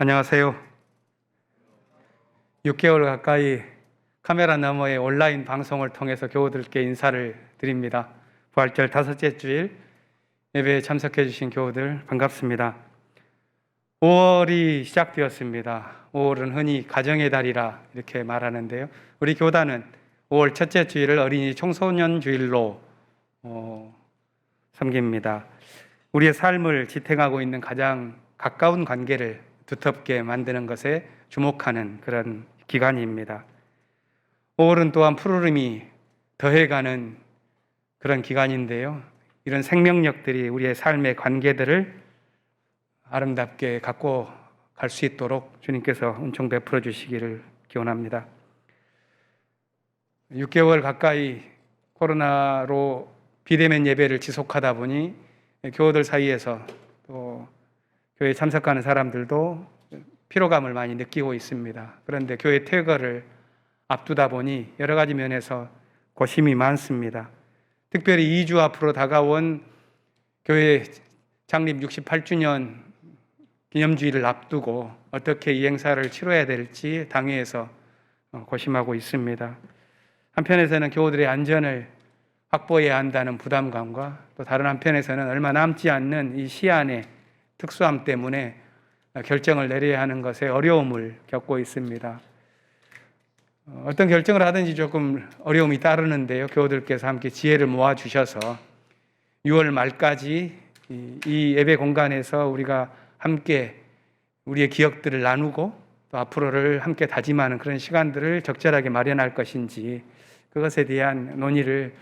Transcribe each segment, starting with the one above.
안녕하세요. 6개월 가까이 카메라 너머의 온라인 방송을 통해서 교우들께 인사를 드립니다. 부활절 다섯째 주일 예배에 참석해 주신 교우들 반갑습니다. 5월이 시작되었습니다. 5월은 흔히 가정의 달이라 이렇게 말하는데요. 우리 교단은 5월 첫째 주일을 어린이 청소년 주일로 섬깁니다. 우리의 삶을 지탱하고 있는 가장 가까운 관계를 두텁게 만드는 것에 주목하는 그런 기간입니다. 5월은 또한 푸르름이 더해가는 그런 기간인데요. 이런 생명력들이 우리의 삶의 관계들을 아름답게 갖고 갈 수 있도록 주님께서 은총 베풀어 주시기를 기원합니다. 6개월 가까이 코로나로 비대면 예배를 지속하다 보니 교우들 사이에서 또 교회에 참석하는 사람들도 피로감을 많이 느끼고 있습니다. 그런데 교회 퇴거를 앞두다 보니 여러 가지 면에서 고심이 많습니다. 특별히 2주 앞으로 다가온 교회 창립 68주년 기념주의를 앞두고 어떻게 이 행사를 치러야 될지 당회에서 고심하고 있습니다. 한편에서는 교우들의 안전을 확보해야 한다는 부담감과 또 다른 한편에서는 얼마 남지 않는 이 시한의 특수함 때문에 결정을 내려야 하는 것에 어려움을 겪고 있습니다. 어떤 결정을 하든지 조금 어려움이 따르는데요. 교우들께서 함께 지혜를 모아주셔서 6월 말까지 이 예배 공간에서 우리가 함께 우리의 기억들을 나누고 또 앞으로를 함께 다짐하는 그런 시간들을 적절하게 마련할 것인지 그것에 대한 논의를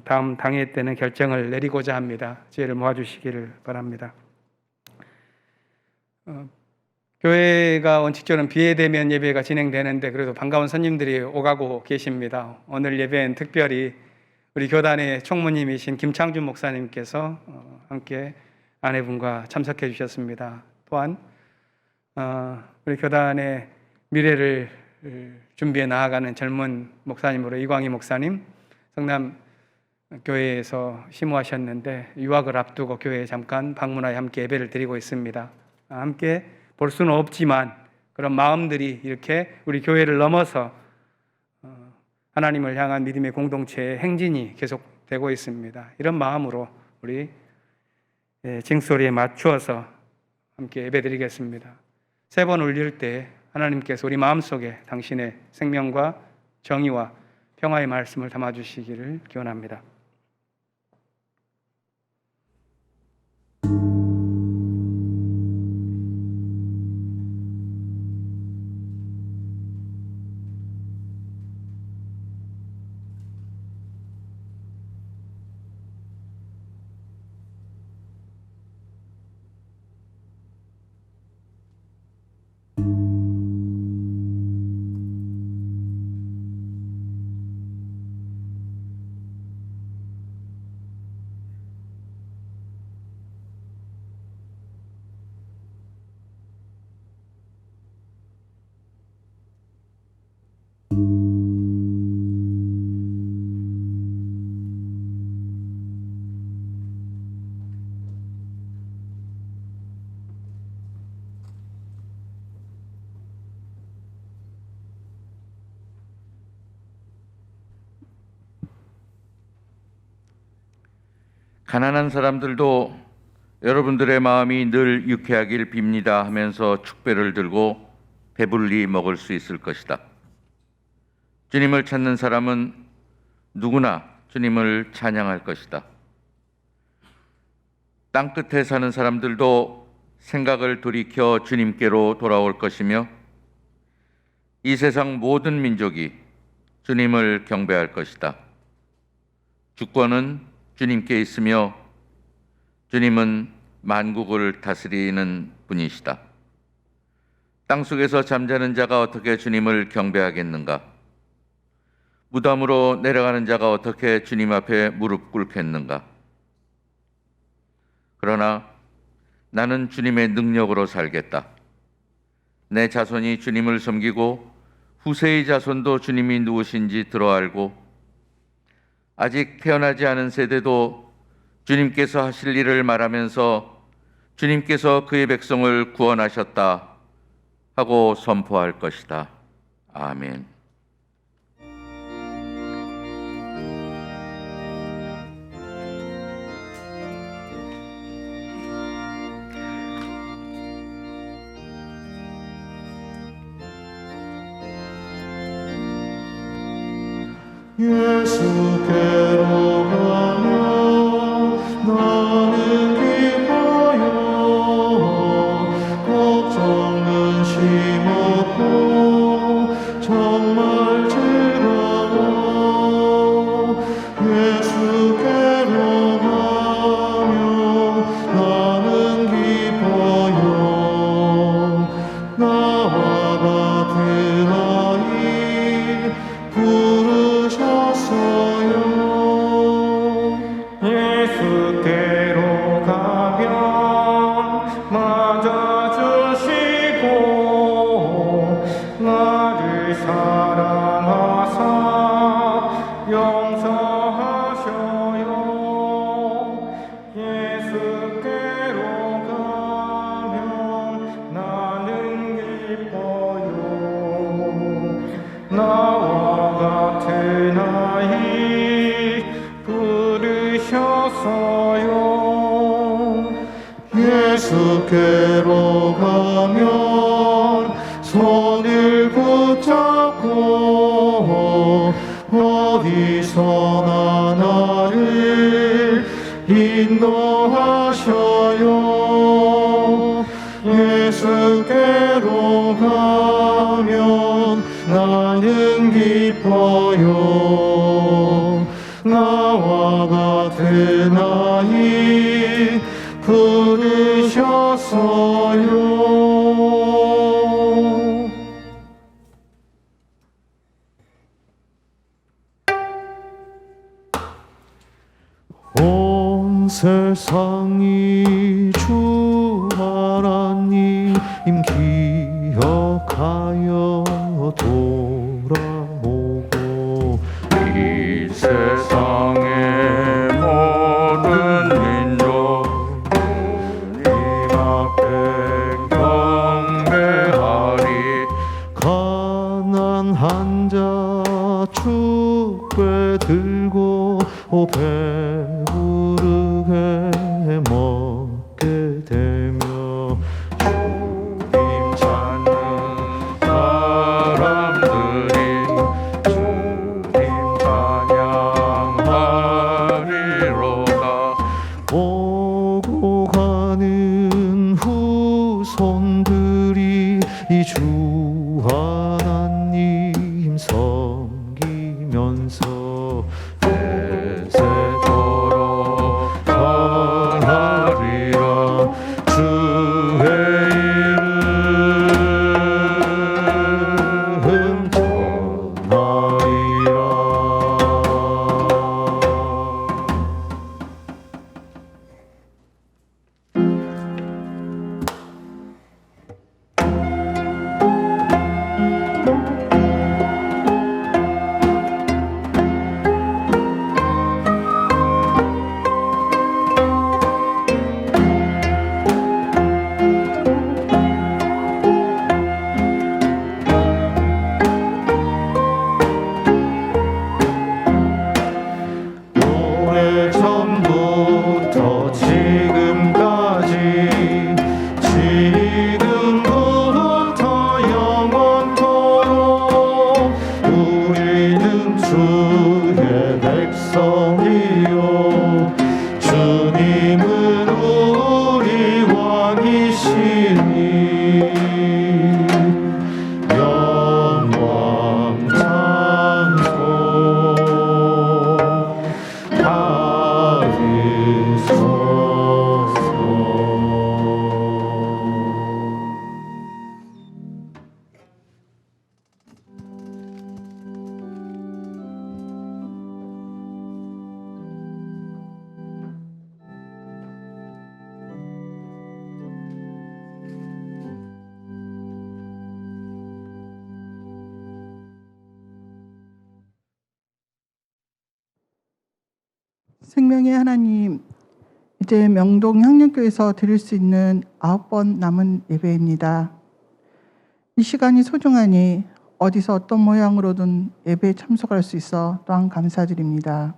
다음 당회 때는 결정을 내리고자 합니다. 지혜를 모아주시기를 바랍니다. 교회가 원칙적으로는 비대면 예배가 진행되는데 그래도 반가운 손님들이 오가고 계십니다. 오늘 예배는 특별히 우리 교단의 총무님이신 김창준 목사님께서 함께 아내분과 참석해 주셨습니다. 또한 우리 교단의 미래를 준비해 나아가는 젊은 목사님으로 이광희 목사님, 성남 교회에서 심호하셨는데 유학을 앞두고 교회에 잠깐 방문하여 함께 예배를 드리고 있습니다. 함께 볼 수는 없지만 그런 마음들이 이렇게 우리 교회를 넘어서 하나님을 향한 믿음의 공동체의 행진이 계속되고 있습니다. 이런 마음으로 우리 징소리에 맞추어서 함께 예배드리겠습니다. 3번 울릴 때 하나님께서 우리 마음속에 당신의 생명과 정의와 평화의 말씀을 담아주시기를 기원합니다. 가난한 사람들도 여러분들의 마음이 늘 유쾌하길 빕니다 하면서 축배를 들고 배불리 먹을 수 있을 것이다. 주님을 찾는 사람은 누구나 주님을 찬양할 것이다. 땅끝에 사는 사람들도 생각을 돌이켜 주님께로 돌아올 것이며 이 세상 모든 민족이 주님을 경배할 것이다. 주권은 주님께 있으며 주님은 만국을 다스리는 분이시다. 땅속에서 잠자는 자가 어떻게 주님을 경배하겠는가? 무덤으로 내려가는 자가 어떻게 주님 앞에 무릎 꿇겠는가? 그러나 나는 주님의 능력으로 살겠다. 내 자손이 주님을 섬기고 후세의 자손도 주님이 누구신지 들어알고 아직 태어나지 않은 세대도 주님께서 하실 일을 말하면서 주님께서 그의 백성을 구원하셨다 하고 선포할 것이다. 아멘. 예수께로 가며 나는 기뻐요. 걱정 근심 없고 정말 즐거워. 예수께로 가며 나는 기뻐요. 나와 같은 아이 부르셨어요. 예수께로 가면 맞아주시고 나를 사랑하사 용서하셔요. 예수께로 가면 나는 기뻐요. 나와 같은 아이 부르셨어요. 예수께로 가면 손을 붙잡고 어디서나 나를 인도하셔요. 예수께로 가면 나는 기뻐요. 나와 같은 아이 부르셨어요. 온 세상이 주 하나님 기억하여 돌아오고 이 세상의 모든 민족 주님 앞에 경배하리. 가난한 자 축배 들고 배부르게 먹게 되며 주님 찾는 사람들이 주님 찬양하리로다. 오고 가는 후손들이 이 주 하나님 섬기면서 대세도록 전하리라. 주의 이름 전하리라. 오래전부터 지금까지 지금부터 영원토록 우리는 주의 백성이요 주님은 우리 왕이시니 영광 찬송 생명의 하나님, 이제 명동 향년교에서 드릴 수 있는 9번 남은 예배입니다. 이 시간이 소중하니 어디서 어떤 모양으로든 예배에 참석할 수 있어 또한 감사드립니다.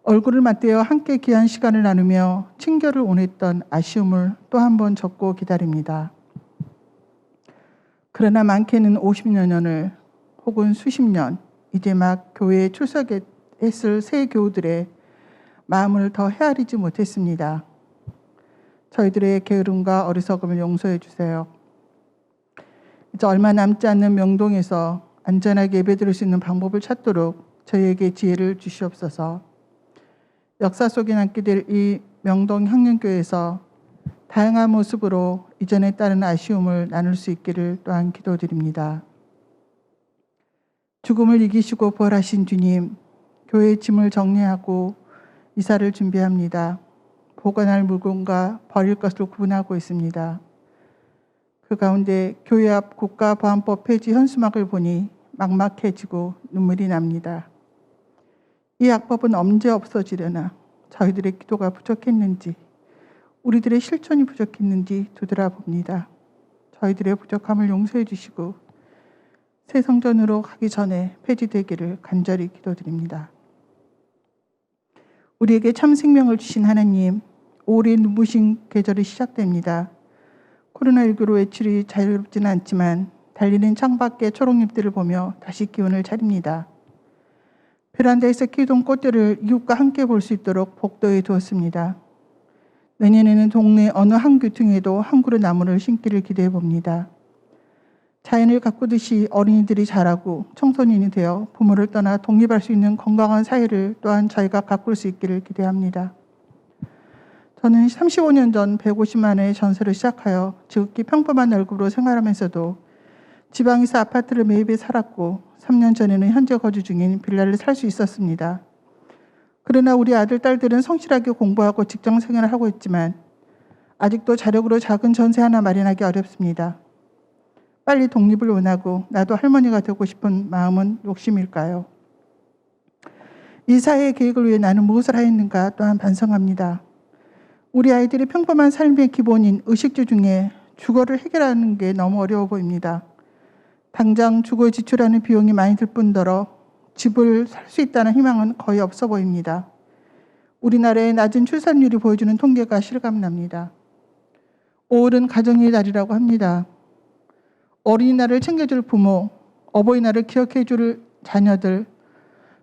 얼굴을 맞대어 함께 귀한 시간을 나누며 친교를 원했던 아쉬움을 또 한 번 접고 기다립니다. 그러나 많게는 50여 년을 혹은 수십 년 이제 막 교회에 출석했을 새 교우들의 마음을 더 헤아리지 못했습니다. 저희들의 게으름과 어리석음을 용서해 주세요. 이제 얼마 남지 않는 명동에서 안전하게 예배드릴 수 있는 방법을 찾도록 저희에게 지혜를 주시옵소서. 역사 속에 남게 될 이 명동 향년교회에서 다양한 모습으로 이전에 따른 아쉬움을 나눌 수 있기를 또한 기도드립니다. 죽음을 이기시고 부활하신 주님, 교회의 짐을 정리하고 이사를 준비합니다. 보관할 물건과 버릴 것을 구분하고 있습니다. 그 가운데 교회 앞 국가보안법 폐지 현수막을 보니 막막해지고 눈물이 납니다. 이 악법은 언제 없어지려나? 저희들의 기도가 부족했는지, 우리들의 실천이 부족했는지 되돌아봅니다. 저희들의 부족함을 용서해 주시고 새 성전으로 가기 전에 폐지되기를 간절히 기도드립니다. 우리에게 참 생명을 주신 하나님, 5월의 눈부신 계절이 시작됩니다. 코로나19로 외출이 자유롭지는 않지만 달리는 창밖의 초록잎들을 보며 다시 기운을 차립니다. 베란다에서 키우던 꽃들을 이웃과 함께 볼 수 있도록 복도에 두었습니다. 내년에는 동네 어느 한 귀퉁이에도 한 그루 나무를 심기를 기대해 봅니다. 자연을 가꾸듯이 어린이들이 자라고 청소년이 되어 부모를 떠나 독립할 수 있는 건강한 사회를 또한 저희가 가꿀 수 있기를 기대합니다. 저는 35년 전 150만 원의 전세를 시작하여 지극히 평범한 월급으로 생활하면서도 지방에서 아파트를 매입해 살았고 3년 전에는 현재 거주 중인 빌라를 살 수 있었습니다. 그러나 우리 아들, 딸들은 성실하게 공부하고 직장 생활을 하고 있지만 아직도 자력으로 작은 전세 하나 마련하기 어렵습니다. 빨리 독립을 원하고 나도 할머니가 되고 싶은 마음은 욕심일까요? 이 사회의 계획을 위해 나는 무엇을 하였는가 또한 반성합니다. 우리 아이들이 평범한 삶의 기본인 의식주 중에 주거를 해결하는 게 너무 어려워 보입니다. 당장 주거에 지출하는 비용이 많이 들 뿐더러 집을 살 수 있다는 희망은 거의 없어 보입니다. 우리나라의 낮은 출산율이 보여주는 통계가 실감납니다. 5월은 가정의 달이라고 합니다. 어린이날을 챙겨줄 부모, 어버이날을 기억해줄 자녀들,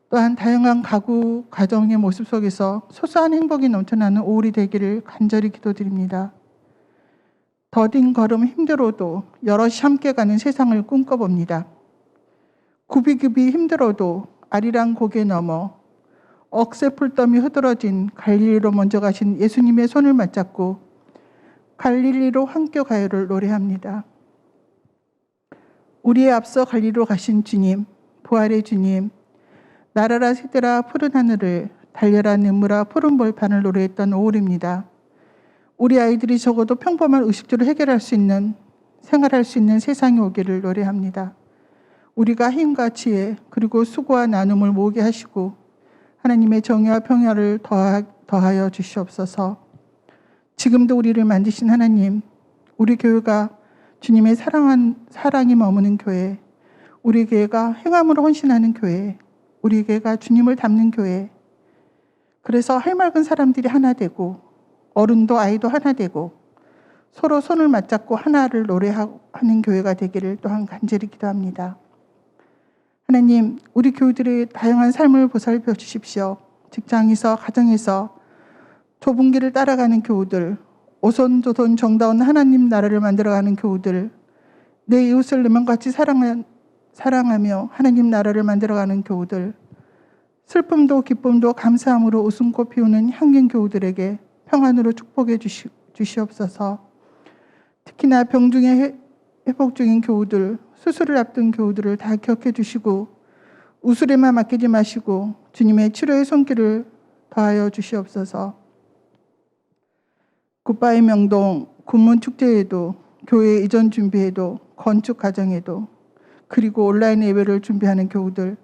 또한 다양한 가구, 가정의 모습 속에서 소소한 행복이 넘쳐나는 5월이 되기를 간절히 기도드립니다. 더딘 걸음 힘들어도 여럿이 함께 가는 세상을 꿈꿔봅니다. 굽이굽이 힘들어도 아리랑 고개 넘어 억새풀더미 흐드러진 갈릴리로 먼저 가신 예수님의 손을 맞잡고 갈릴리로 함께 가요를 노래합니다. 우리의 앞서 갈릴리로 가신 주님, 부활의 주님, 날아라 새들아 푸른 하늘을, 달려라 눈물아 푸른 벌판을 노래했던 5월입니다. 우리 아이들이 적어도 평범한 의식주를 해결할 수 있는, 생활할 수 있는 세상이 오기를 노래합니다. 우리가 힘과 지혜 그리고 수고와 나눔을 모으게 하시고 하나님의 정의와 평화를 더하여 주시옵소서. 지금도 우리를 만드신 하나님, 우리 교회가 주님의 사랑이 머무는 교회, 우리 교회가 행함으로 헌신하는 교회, 우리 교회가 주님을 닮는 교회, 그래서 할맑은 사람들이 하나 되고 어른도 아이도 하나 되고 서로 손을 맞잡고 하나를 노래하는 교회가 되기를 또한 간절히 기도합니다. 하나님, 우리 교우들의 다양한 삶을 보살펴 주십시오. 직장에서, 가정에서 좁은 길을 따라가는 교우들, 오손도손 정다운 하나님 나라를 만들어가는 교우들, 내 이웃을 내면 같이 사랑하며 하나님 나라를 만들어가는 교우들, 슬픔도 기쁨도 감사함으로 웃음꽃 피우는 향긴 교우들에게 평안으로 축복해 주시옵소서. 특히나 병중에 회복 중인 교우들, 수술을 앞둔 교우들을 다 기억해 주시고 우술에만 맡기지 마시고 주님의 치료의 손길을 더하여 주시옵소서. 굿바이 명동 군문 축제에도, 교회 이전 준비에도, 건축 과정에도, 그리고 온라인 예배를 준비하는 교우들,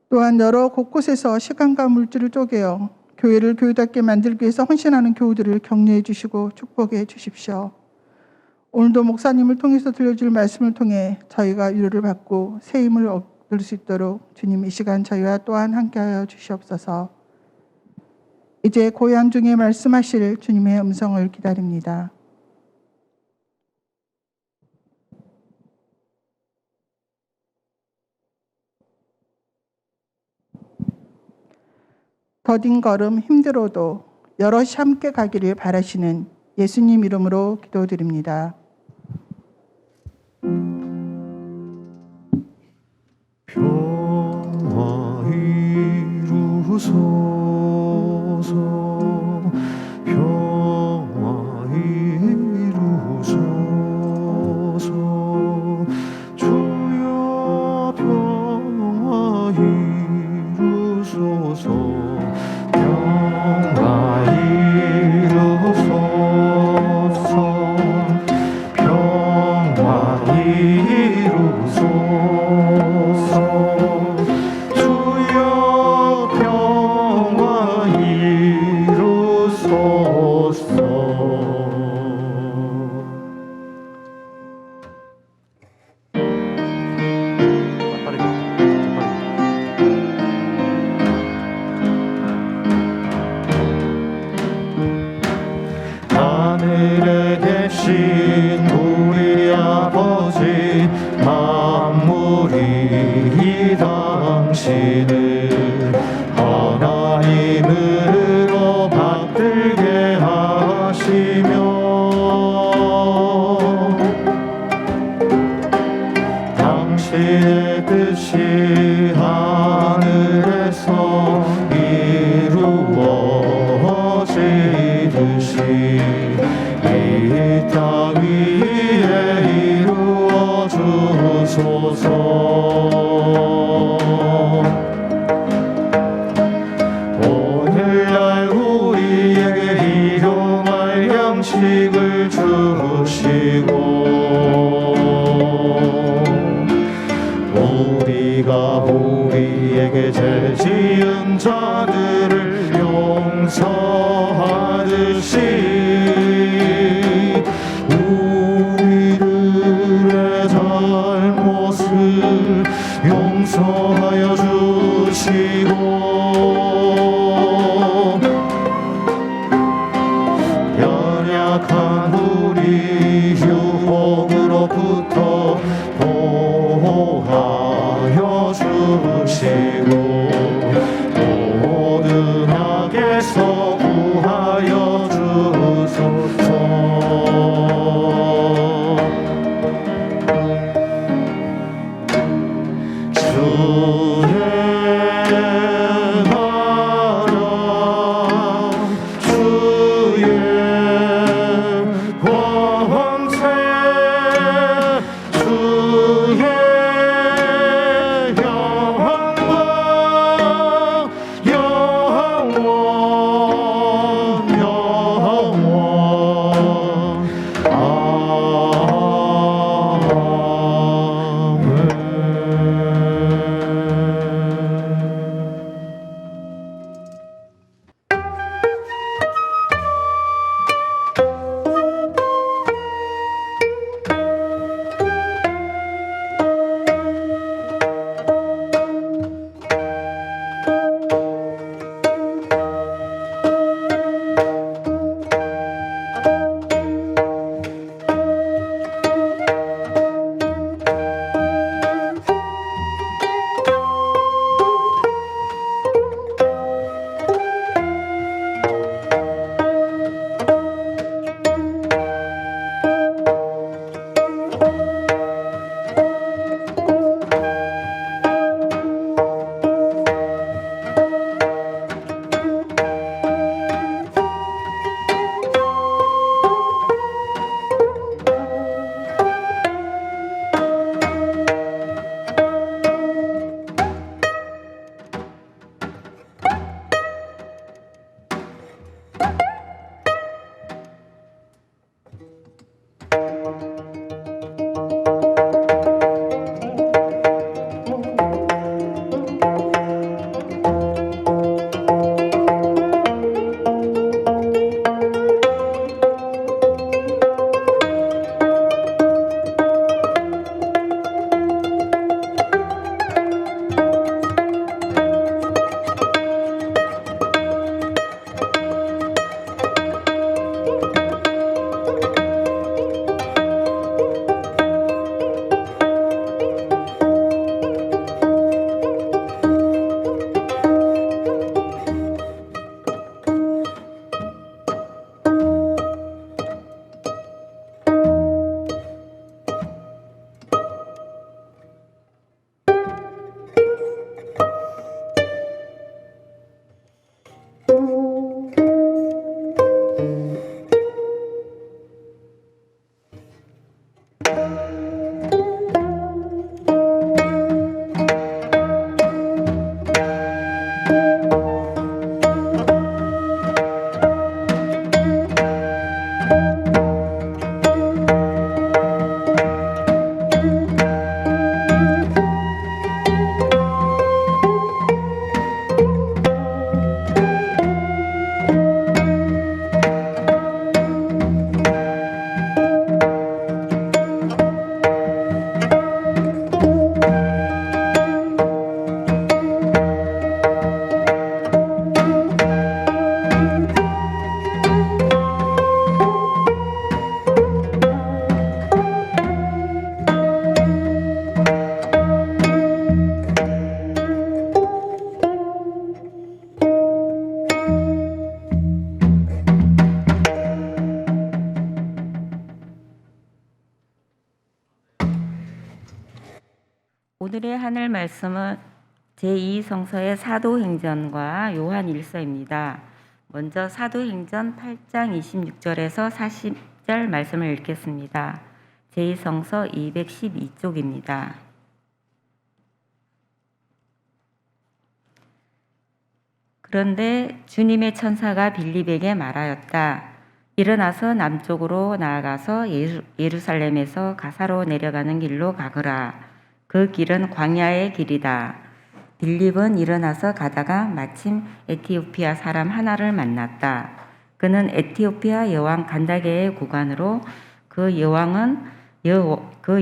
또한 여러 곳곳에서 시간과 물질을 쪼개어 교회를 교회답게 만들기 위해서 헌신하는 교우들을 격려해 주시고 축복해 주십시오. 오늘도 목사님을 통해서 들려줄 말씀을 통해 저희가 위로를 받고 새 힘을 얻을 수 있도록 주님 이 시간 저희와 또한 함께하여 주시옵소서. 이제 고향 중에 말씀하실 주님의 음성을 기다립니다. 더딘 걸음 힘들어도 여럿이 함께 가기를 바라시는 예수님 이름으로 기도드립니다. 평화 이루소서 평화 이루소서 주여 평화 이루소서 평화 이루소서 평화 이루소서 주여 평화 이루소서. 하늘에 계신 우리 아버지 만물이 당신을 하나님으로 받들게 하시며 당신의 뜻이 하늘에서 이루어지듯이 이 땅 위에 이루어 주소서. 오늘날 우리에게 일용할 양식을 주시고 우리가 우리에게 죄 지은 자들을 용서하듯이 우리들의 잘못을 용서하여 주시고 연약한 우리 유혹으로부터 보호하여 주시고 모든 악에서 구하여 주소서. 주의 나라 주의 오늘의 하늘 말씀은 제2성서의 사도행전과 요한일서입니다. 먼저 사도행전 8장 26절에서 40절 말씀을 읽겠습니다. 제2성서 212쪽입니다. 그런데 주님의 천사가 빌립에게 말하였다. 일어나서 남쪽으로 나아가서 예루살렘에서 가사로 내려가는 길로 가거라. 그 길은 광야의 길이다. 빌립은 일어나서 가다가 마침 에티오피아 사람 하나를 만났다. 그는 에티오피아 여왕 간다게의 고관으로 그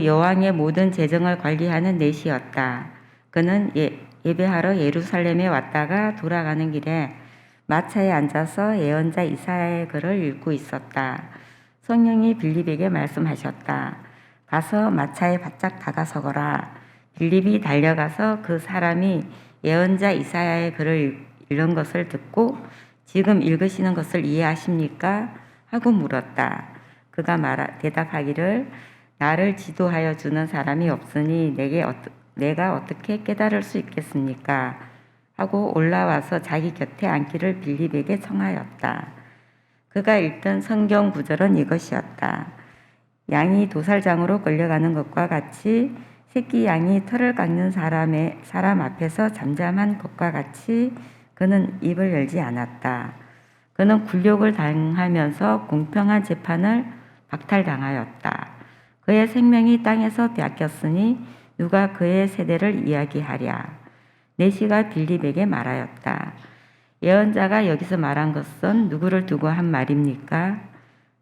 여왕의 모든 재정을 관리하는 내시였다. 그는 예배하러 예루살렘에 왔다가 돌아가는 길에 마차에 앉아서 예언자 이사야의 글을 읽고 있었다. 성령이 빌립에게 말씀하셨다. 가서 마차에 바짝 다가서거라. 빌립이 달려가서 그 사람이 예언자 이사야의 글을 읽는 것을 듣고 지금 읽으시는 것을 이해하십니까? 하고 물었다. 그가 대답하기를 나를 지도하여 주는 사람이 없으니 내가 어떻게 깨달을 수 있겠습니까? 하고 올라와서 자기 곁에 앉기를 빌립에게 청하였다. 그가 읽던 성경 구절은 이것이었다. 양이 도살장으로 끌려가는 것과 같이 새끼 양이 털을 깎는 사람 앞에서 잠잠한 것과 같이 그는 입을 열지 않았다. 그는 굴욕을 당하면서 공평한 재판을 박탈당하였다. 그의 생명이 땅에서 빼앗겼으니 누가 그의 세대를 이야기하랴. 내시가 빌립에게 말하였다. 예언자가 여기서 말한 것은 누구를 두고 한 말입니까?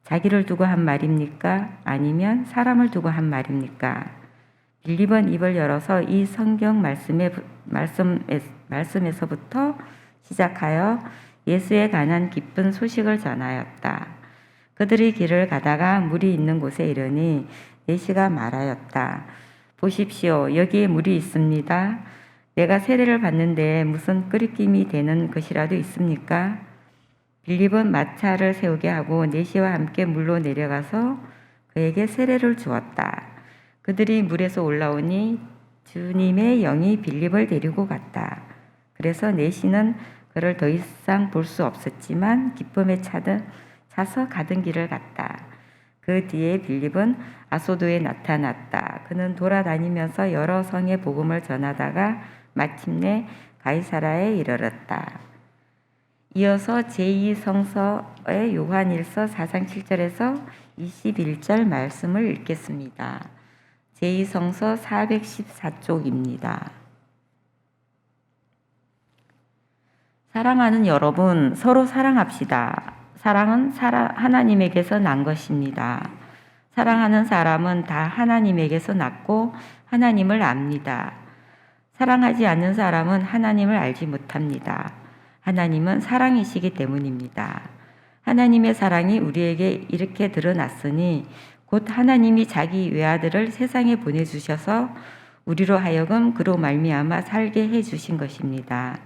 자기를 두고 한 말입니까? 아니면 사람을 두고 한 말입니까? 빌립은 입을 열어서 이 성경 말씀에서부터 시작하여 예수에 관한 기쁜 소식을 전하였다. 그들이 길을 가다가 물이 있는 곳에 이르니 내시가 말하였다. 보십시오. 여기에 물이 있습니다. 내가 세례를 받는데 무슨 끄리낌이 되는 것이라도 있습니까? 빌립은 마차를 세우게 하고 내시와 함께 물로 내려가서 그에게 세례를 주었다. 그들이 물에서 올라오니 주님의 영이 빌립을 데리고 갔다. 그래서 내시는 그를 더 이상 볼 수 없었지만 기쁨에 차서 가던 길을 갔다. 그 뒤에 빌립은 아소도에 나타났다. 그는 돌아다니면서 여러 성에 복음을 전하다가 마침내 가이사라에 이르렀다. 이어서 제2성서의 요한일서 4장 7절에서 21절 말씀을 읽겠습니다. 제2성서 414쪽입니다. 사랑하는 여러분, 서로 사랑합시다. 사랑은 하나님에게서 난 것입니다. 사랑하는 사람은 다 하나님에게서 났고 하나님을 압니다. 사랑하지 않는 사람은 하나님을 알지 못합니다. 하나님은 사랑이시기 때문입니다. 하나님의 사랑이 우리에게 이렇게 드러났으니 곧 하나님이 자기 외아들을 세상에 보내주셔서 우리로 하여금 그로 말미암아 살게 해주신 것입니다.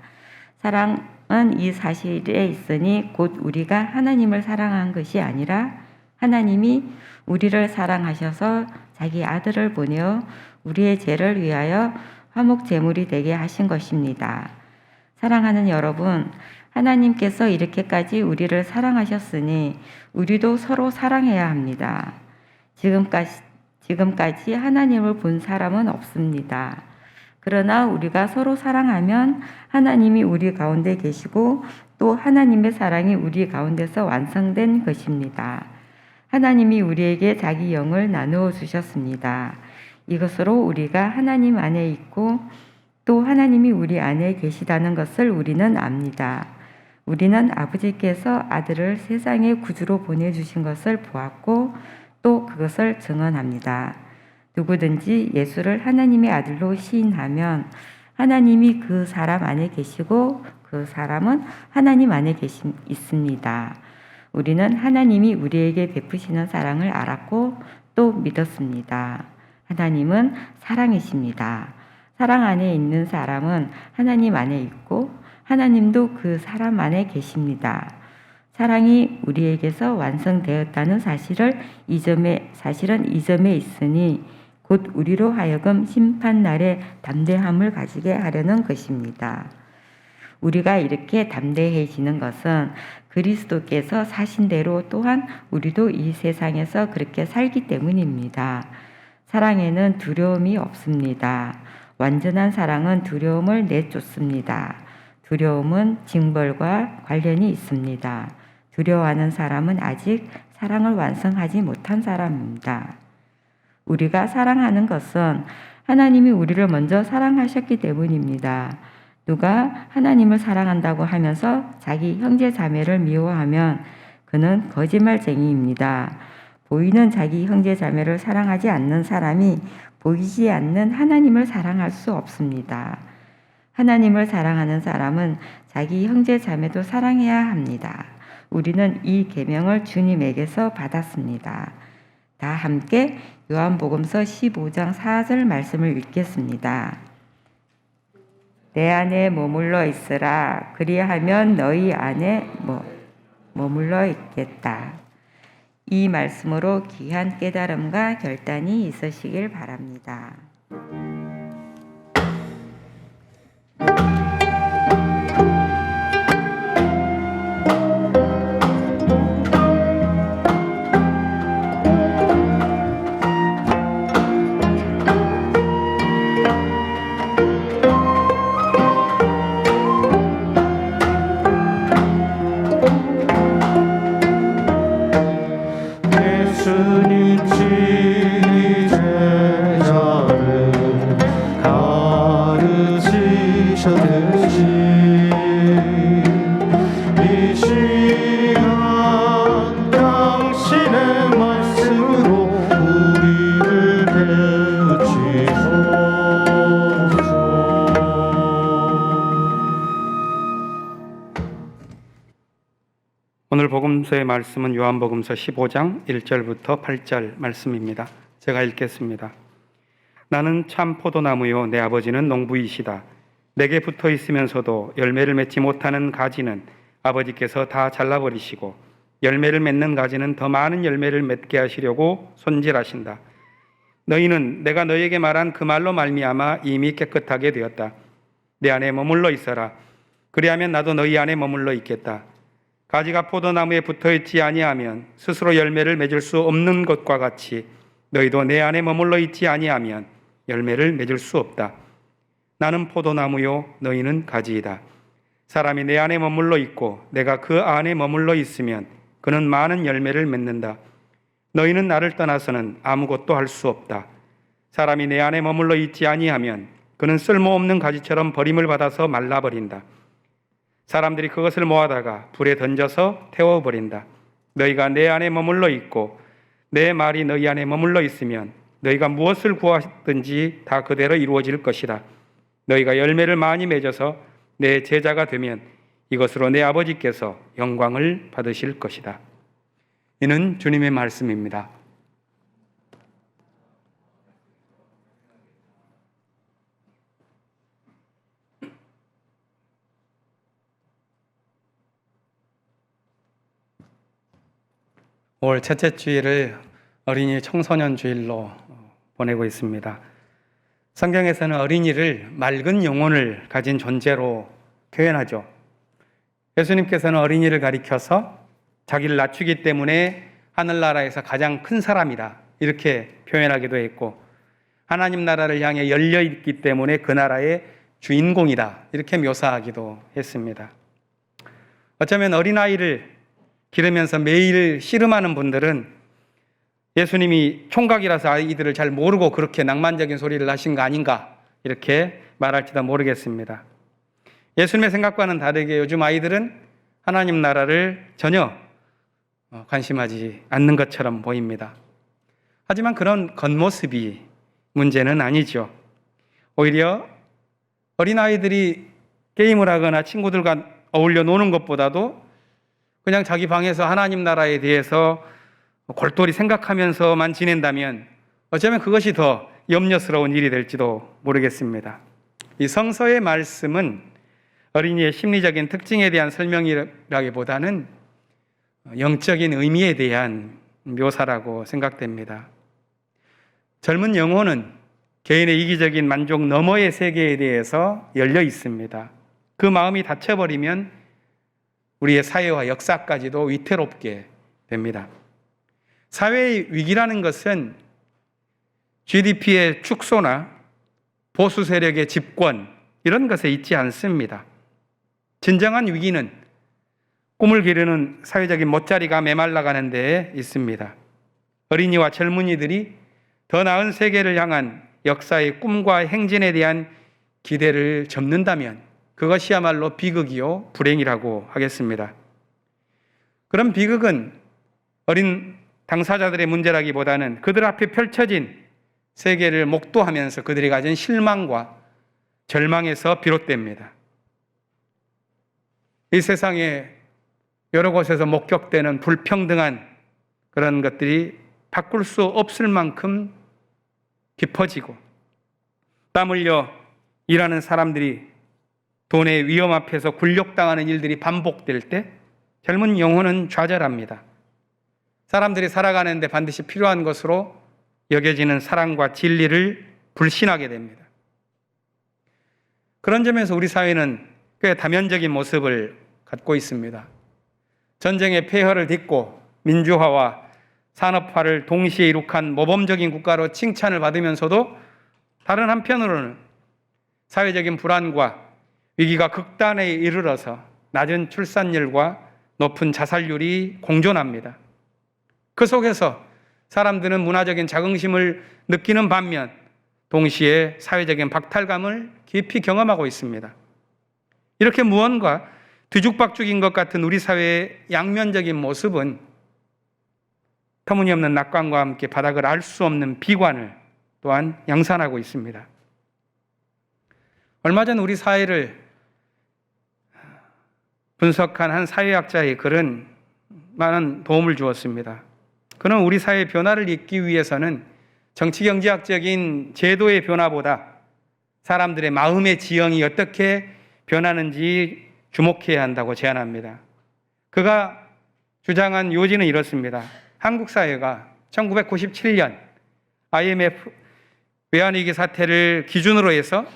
사랑은 이 사실에 있으니 곧 우리가 하나님을 사랑한 것이 아니라 하나님이 우리를 사랑하셔서 자기 아들을 보내어 우리의 죄를 위하여 화목 제물이 되게 하신 것입니다. 사랑하는 여러분, 하나님께서 이렇게까지 우리를 사랑하셨으니 우리도 서로 사랑해야 합니다. 지금까지 하나님을 본 사람은 없습니다. 그러나 우리가 서로 사랑하면 하나님이 우리 가운데 계시고 또 하나님의 사랑이 우리 가운데서 완성된 것입니다. 하나님이 우리에게 자기 영을 나누어 주셨습니다. 이것으로 우리가 하나님 안에 있고 또 하나님이 우리 안에 계시다는 것을 우리는 압니다. 우리는 아버지께서 아들을 세상의 구주로 보내주신 것을 보았고 또 그것을 증언합니다. 누구든지 예수를 하나님의 아들로 시인하면 하나님이 그 사람 안에 계시고 그 사람은 하나님 안에 있습니다. 우리는 하나님이 우리에게 베푸시는 사랑을 알았고 또 믿었습니다. 하나님은 사랑이십니다. 사랑 안에 있는 사람은 하나님 안에 있고 하나님도 그 사람 안에 계십니다. 사랑이 우리에게서 완성되었다는 사실은 이 점에 있으니 곧 우리로 하여금 심판날에 담대함을 가지게 하려는 것입니다. 우리가 이렇게 담대해지는 것은 그리스도께서 사신 대로 또한 우리도 이 세상에서 그렇게 살기 때문입니다. 사랑에는 두려움이 없습니다. 완전한 사랑은 두려움을 내쫓습니다. 두려움은 징벌과 관련이 있습니다. 두려워하는 사람은 아직 사랑을 완성하지 못한 사람입니다. 우리가 사랑하는 것은 하나님이 우리를 먼저 사랑하셨기 때문입니다. 누가 하나님을 사랑한다고 하면서 자기 형제 자매를 미워하면 그는 거짓말쟁이입니다. 보이는 자기 형제 자매를 사랑하지 않는 사람이 보이지 않는 하나님을 사랑할 수 없습니다. 하나님을 사랑하는 사람은 자기 형제 자매도 사랑해야 합니다. 우리는 이 계명을 주님에게서 받았습니다. 다 함께 요한복음서 15장 4절 말씀을 읽겠습니다. 내 안에 머물러 있으라. 그리하면 너희 안에 머물러 있겠다. 이 말씀으로 귀한 깨달음과 결단이 있으시길 바랍니다. 예수님 친히 제자를 가르치셨듯이 이 시간 당신의 말씀으로 우리를 깨우치소서. 오늘 복음서의 말씀은 요한복음서 15장 1절부터 8절 말씀입니다. 제가 읽겠습니다. 나는 참 포도나무요 내 아버지는 농부이시다. 내게 붙어 있으면서도 열매를 맺지 못하는 가지는 아버지께서 다 잘라버리시고 열매를 맺는 가지는 더 많은 열매를 맺게 하시려고 손질하신다. 너희는 내가 너희에게 말한 그 말로 말미암아 이미 깨끗하게 되었다. 내 안에 머물러 있어라. 그리하면 나도 너희 안에 머물러 있겠다. 가지가 포도나무에 붙어있지 아니하면 스스로 열매를 맺을 수 없는 것과 같이 너희도 내 안에 머물러 있지 아니하면 열매를 맺을 수 없다. 나는 포도나무요 너희는 가지이다. 사람이 내 안에 머물러 있고 내가 그 안에 머물러 있으면 그는 많은 열매를 맺는다. 너희는 나를 떠나서는 아무것도 할 수 없다. 사람이 내 안에 머물러 있지 아니하면 그는 쓸모없는 가지처럼 버림을 받아서 말라버린다. 사람들이 그것을 모아다가 불에 던져서 태워버린다. 너희가 내 안에 머물러 있고 내 말이 너희 안에 머물러 있으면 너희가 무엇을 구하든지 다 그대로 이루어질 것이다. 너희가 열매를 많이 맺어서 내 제자가 되면 이것으로 내 아버지께서 영광을 받으실 것이다. 이는 주님의 말씀입니다. 올 첫째 주일을 어린이 청소년 주일로 보내고 있습니다. 성경에서는 어린이를 맑은 영혼을 가진 존재로 표현하죠. 예수님께서는 어린이를 가리켜서 자기를 낮추기 때문에 하늘나라에서 가장 큰 사람이다 이렇게 표현하기도 했고, 하나님 나라를 향해 열려 있기 때문에 그 나라의 주인공이다 이렇게 묘사하기도 했습니다. 어쩌면 어린아이를 기르면서 매일 씨름하는 분들은 예수님이 총각이라서 아이들을 잘 모르고 그렇게 낭만적인 소리를 하신 거 아닌가 이렇게 말할지도 모르겠습니다. 예수님의 생각과는 다르게 요즘 아이들은 하나님 나라를 전혀 관심하지 않는 것처럼 보입니다. 하지만 그런 겉모습이 문제는 아니죠. 오히려 어린아이들이 게임을 하거나 친구들과 어울려 노는 것보다도 그냥 자기 방에서 하나님 나라에 대해서 골똘히 생각하면서만 지낸다면 어쩌면 그것이 더 염려스러운 일이 될지도 모르겠습니다. 이 성서의 말씀은 어린이의 심리적인 특징에 대한 설명이라기보다는 영적인 의미에 대한 묘사라고 생각됩니다. 젊은 영혼은 개인의 이기적인 만족 너머의 세계에 대해서 열려 있습니다. 그 마음이 닫혀버리면 우리의 사회와 역사까지도 위태롭게 됩니다. 사회의 위기라는 것은 GDP의 축소나 보수 세력의 집권 이런 것에 있지 않습니다. 진정한 위기는 꿈을 기르는 사회적인 못자리가 메말라가는 데에 있습니다. 어린이와 젊은이들이 더 나은 세계를 향한 역사의 꿈과 행진에 대한 기대를 접는다면 그것이야말로 비극이요 불행이라고 하겠습니다. 그런 비극은 어린 당사자들의 문제라기보다는 그들 앞에 펼쳐진 세계를 목도하면서 그들이 가진 실망과 절망에서 비롯됩니다. 이 세상에 여러 곳에서 목격되는 불평등한 그런 것들이 바꿀 수 없을 만큼 깊어지고 땀 흘려 일하는 사람들이 돈의 위험 앞에서 굴욕당하는 일들이 반복될 때 젊은 영혼은 좌절합니다. 사람들이 살아가는데 반드시 필요한 것으로 여겨지는 사랑과 진리를 불신하게 됩니다. 그런 점에서 우리 사회는 꽤 다면적인 모습을 갖고 있습니다. 전쟁의 폐허를 딛고 민주화와 산업화를 동시에 이룩한 모범적인 국가로 칭찬을 받으면서도 다른 한편으로는 사회적인 불안과 위기가 극단에 이르러서 낮은 출산율과 높은 자살률이 공존합니다. 그 속에서 사람들은 문화적인 자긍심을 느끼는 반면 동시에 사회적인 박탈감을 깊이 경험하고 있습니다. 이렇게 무언가 뒤죽박죽인 것 같은 우리 사회의 양면적인 모습은 터무니없는 낙관과 함께 바닥을 알 수 없는 비관을 또한 양산하고 있습니다. 얼마 전 우리 사회를 분석한 한 사회학자의 글은 많은 도움을 주었습니다. 그는 우리 사회의 변화를 잇기 위해서는 정치경제학적인 제도의 변화보다 사람들의 마음의 지형이 어떻게 변하는지 주목해야 한다고 제안합니다. 그가 주장한 요지는 이렇습니다. 한국 사회가 1997년 IMF 외환위기 사태를 기준으로 해서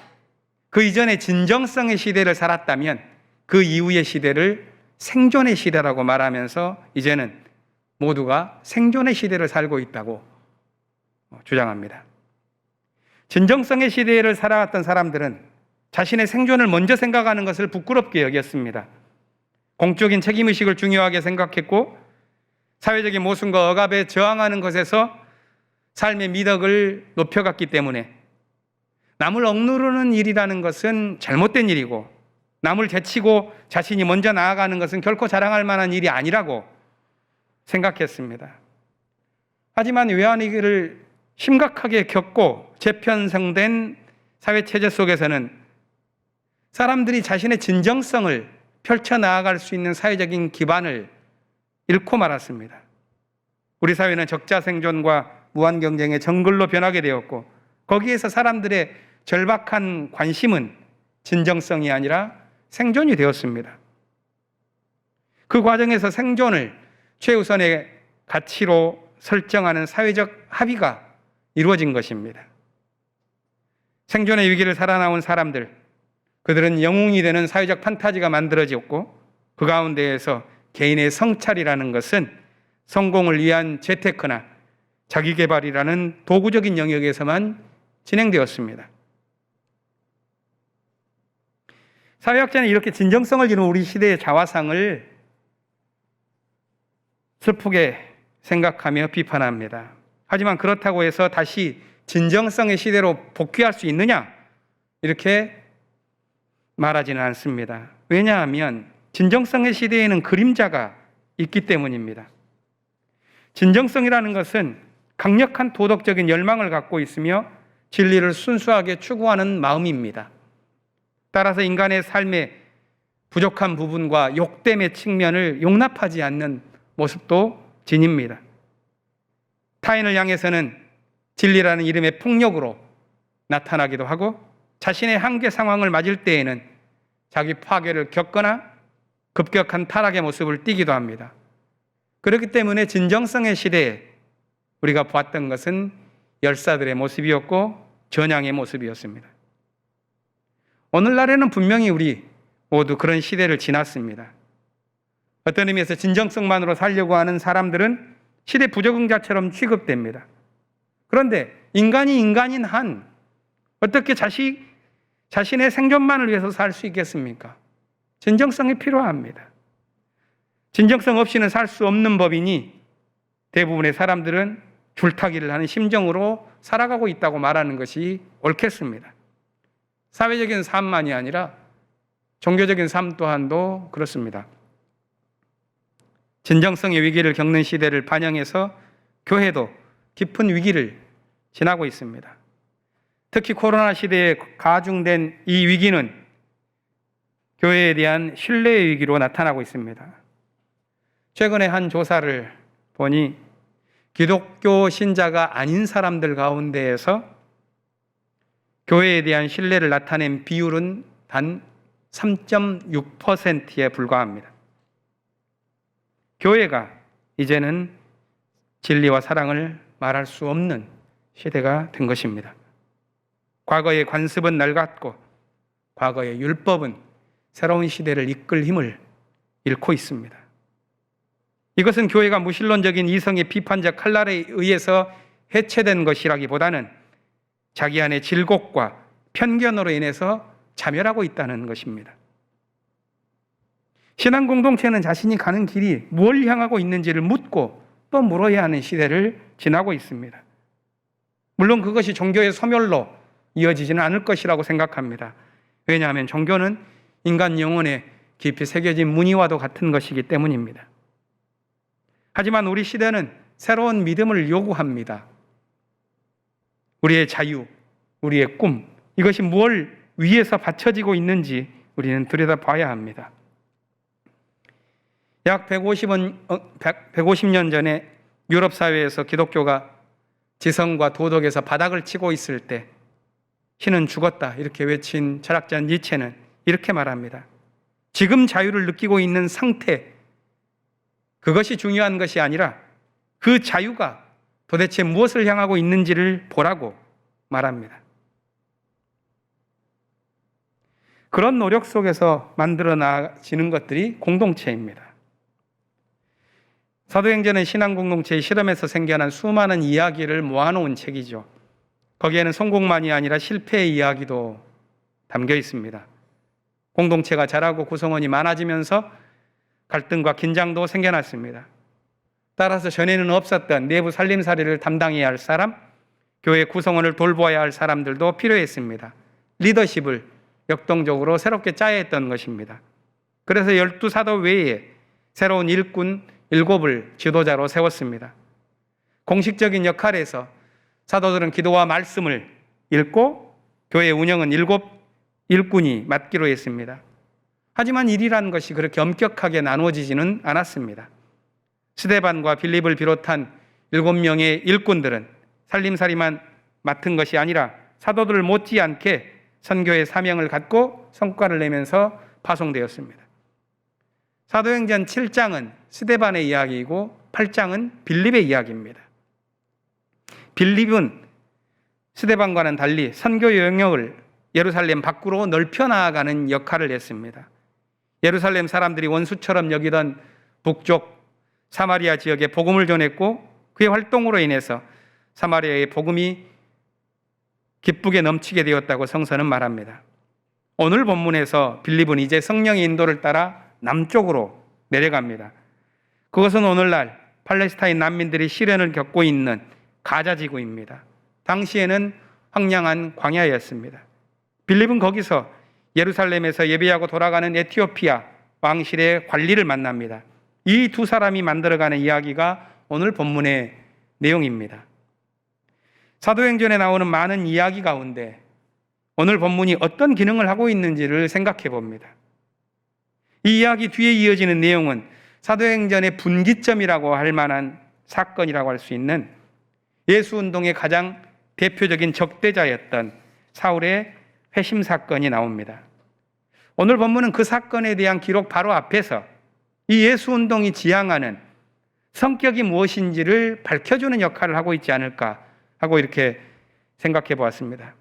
그 이전의 진정성의 시대를 살았다면 그 이후의 시대를 생존의 시대라고 말하면서 이제는 모두가 생존의 시대를 살고 있다고 주장합니다. 진정성의 시대를 살아왔던 사람들은 자신의 생존을 먼저 생각하는 것을 부끄럽게 여겼습니다. 공적인 책임의식을 중요하게 생각했고 사회적인 모순과 억압에 저항하는 것에서 삶의 미덕을 높여갔기 때문에 남을 억누르는 일이라는 것은 잘못된 일이고 남을 제치고 자신이 먼저 나아가는 것은 결코 자랑할 만한 일이 아니라고 생각했습니다. 하지만 외환위기를 심각하게 겪고 재편성된 사회체제 속에서는 사람들이 자신의 진정성을 펼쳐나아갈 수 있는 사회적인 기반을 잃고 말았습니다. 우리 사회는 적자 생존과 무한 경쟁의 정글로 변하게 되었고 거기에서 사람들의 절박한 관심은 진정성이 아니라 생존이 되었습니다. 그 과정에서 생존을 최우선의 가치로 설정하는 사회적 합의가 이루어진 것입니다. 생존의 위기를 살아나온 사람들, 그들은 영웅이 되는 사회적 판타지가 만들어졌고 그 가운데에서 개인의 성찰이라는 것은 성공을 위한 재테크나 자기개발이라는 도구적인 영역에서만 진행되었습니다. 사회학자는 이렇게 진정성을 이룬 우리 시대의 자화상을 슬프게 생각하며 비판합니다. 하지만 그렇다고 해서 다시 진정성의 시대로 복귀할 수 있느냐? 이렇게 말하지는 않습니다. 왜냐하면 진정성의 시대에는 그림자가 있기 때문입니다. 진정성이라는 것은 강력한 도덕적인 열망을 갖고 있으며 진리를 순수하게 추구하는 마음입니다. 따라서 인간의 삶의 부족한 부분과 욕됨의 측면을 용납하지 않는 모습도 지닙니다. 타인을 향해서는 진리라는 이름의 폭력으로 나타나기도 하고 자신의 한계 상황을 맞을 때에는 자기 파괴를 겪거나 급격한 타락의 모습을 띠기도 합니다. 그렇기 때문에 진정성의 시대에 우리가 보았던 것은 열사들의 모습이었고 전향의 모습이었습니다. 오늘날에는 분명히 우리 모두 그런 시대를 지났습니다. 어떤 의미에서 진정성만으로 살려고 하는 사람들은 시대 부적응자처럼 취급됩니다. 그런데 인간이 인간인 한 어떻게 자신의 생존만을 위해서 살 수 있겠습니까? 진정성이 필요합니다. 진정성 없이는 살 수 없는 법이니 대부분의 사람들은 줄타기를 하는 심정으로 살아가고 있다고 말하는 것이 옳겠습니다. 사회적인 삶만이 아니라 종교적인 삶 또한도 그렇습니다. 진정성의 위기를 겪는 시대를 반영해서 교회도 깊은 위기를 지나고 있습니다. 특히 코로나 시대에 가중된 이 위기는 교회에 대한 신뢰의 위기로 나타나고 있습니다. 최근에 한 조사를 보니 기독교 신자가 아닌 사람들 가운데에서 교회에 대한 신뢰를 나타낸 비율은 단 3.6%에 불과합니다. 교회가 이제는 진리와 사랑을 말할 수 없는 시대가 된 것입니다. 과거의 관습은 낡았고 과거의 율법은 새로운 시대를 이끌 힘을 잃고 있습니다. 이것은 교회가 무신론적인 이성의 비판적 칼날에 의해서 해체된 것이라기보다는 자기 안의 질곡과 편견으로 인해서 자멸하고 있다는 것입니다. 신앙 공동체는 자신이 가는 길이 뭘 향하고 있는지를 묻고 또 물어야 하는 시대를 지나고 있습니다. 물론 그것이 종교의 소멸로 이어지지는 않을 것이라고 생각합니다. 왜냐하면 종교는 인간 영혼에 깊이 새겨진 무늬와도 같은 것이기 때문입니다. 하지만 우리 시대는 새로운 믿음을 요구합니다. 우리의 자유, 우리의 꿈, 이것이 무엇 위에서 받쳐지고 있는지 우리는 들여다봐야 합니다. 약 150년 전에 유럽 사회에서 기독교가 지성과 도덕에서 바닥을 치고 있을 때 신은 죽었다 이렇게 외친 철학자 니체는 이렇게 말합니다. 지금 자유를 느끼고 있는 상태, 그것이 중요한 것이 아니라 그 자유가 도대체 무엇을 향하고 있는지를 보라고 말합니다. 그런 노력 속에서 만들어 나가지는 것들이 공동체입니다. 사도행전은 신앙 공동체의 실험에서 생겨난 수많은 이야기를 모아놓은 책이죠. 거기에는 성공만이 아니라 실패의 이야기도 담겨 있습니다. 공동체가 자라고 구성원이 많아지면서 갈등과 긴장도 생겨났습니다. 따라서 전에는 없었던 내부 살림살이를 담당해야 할 사람, 교회 구성원을 돌보아야 할 사람들도 필요했습니다. 리더십을 역동적으로 새롭게 짜야 했던 것입니다. 그래서 12사도 외에 새로운 일꾼 7을 지도자로 세웠습니다. 공식적인 역할에서 사도들은 기도와 말씀을 읽고 교회 운영은 7 일꾼이 맡기로 했습니다. 하지만 일이라는 것이 그렇게 엄격하게 나누어지지는 않았습니다. 스데반과 빌립을 비롯한 7명의 일꾼들은 살림살이만 맡은 것이 아니라 사도들을 못지않게 선교의 사명을 갖고 성과를 내면서 파송되었습니다. 사도행전 7장은 스데반의 이야기이고 8장은 빌립의 이야기입니다. 빌립은 스데반과는 달리 선교 영역을 예루살렘 밖으로 넓혀 나아가는 역할을 했습니다. 예루살렘 사람들이 원수처럼 여기던 북쪽 사마리아 지역에 복음을 전했고 그의 활동으로 인해서 사마리아의 복음이 기쁘게 넘치게 되었다고 성서는 말합니다. 오늘 본문에서 빌립은 이제 성령의 인도를 따라 남쪽으로 내려갑니다. 그것은 오늘날 팔레스타인 난민들이 시련을 겪고 있는 가자 지구입니다. 당시에는 황량한 광야였습니다. 빌립은 거기서 예루살렘에서 예배하고 돌아가는 에티오피아 왕실의 관리를 만납니다. 이 두 사람이 만들어가는 이야기가 오늘 본문의 내용입니다. 사도행전에 나오는 많은 이야기 가운데 오늘 본문이 어떤 기능을 하고 있는지를 생각해 봅니다. 이 이야기 뒤에 이어지는 내용은 사도행전의 분기점이라고 할 만한 사건이라고 할 수 있는 예수운동의 가장 대표적인 적대자였던 사울의 회심 사건이 나옵니다. 오늘 본문은 그 사건에 대한 기록 바로 앞에서 이 예수운동이 지향하는 성격이 무엇인지를 밝혀주는 역할을 하고 있지 않을까 하고 이렇게 생각해 보았습니다.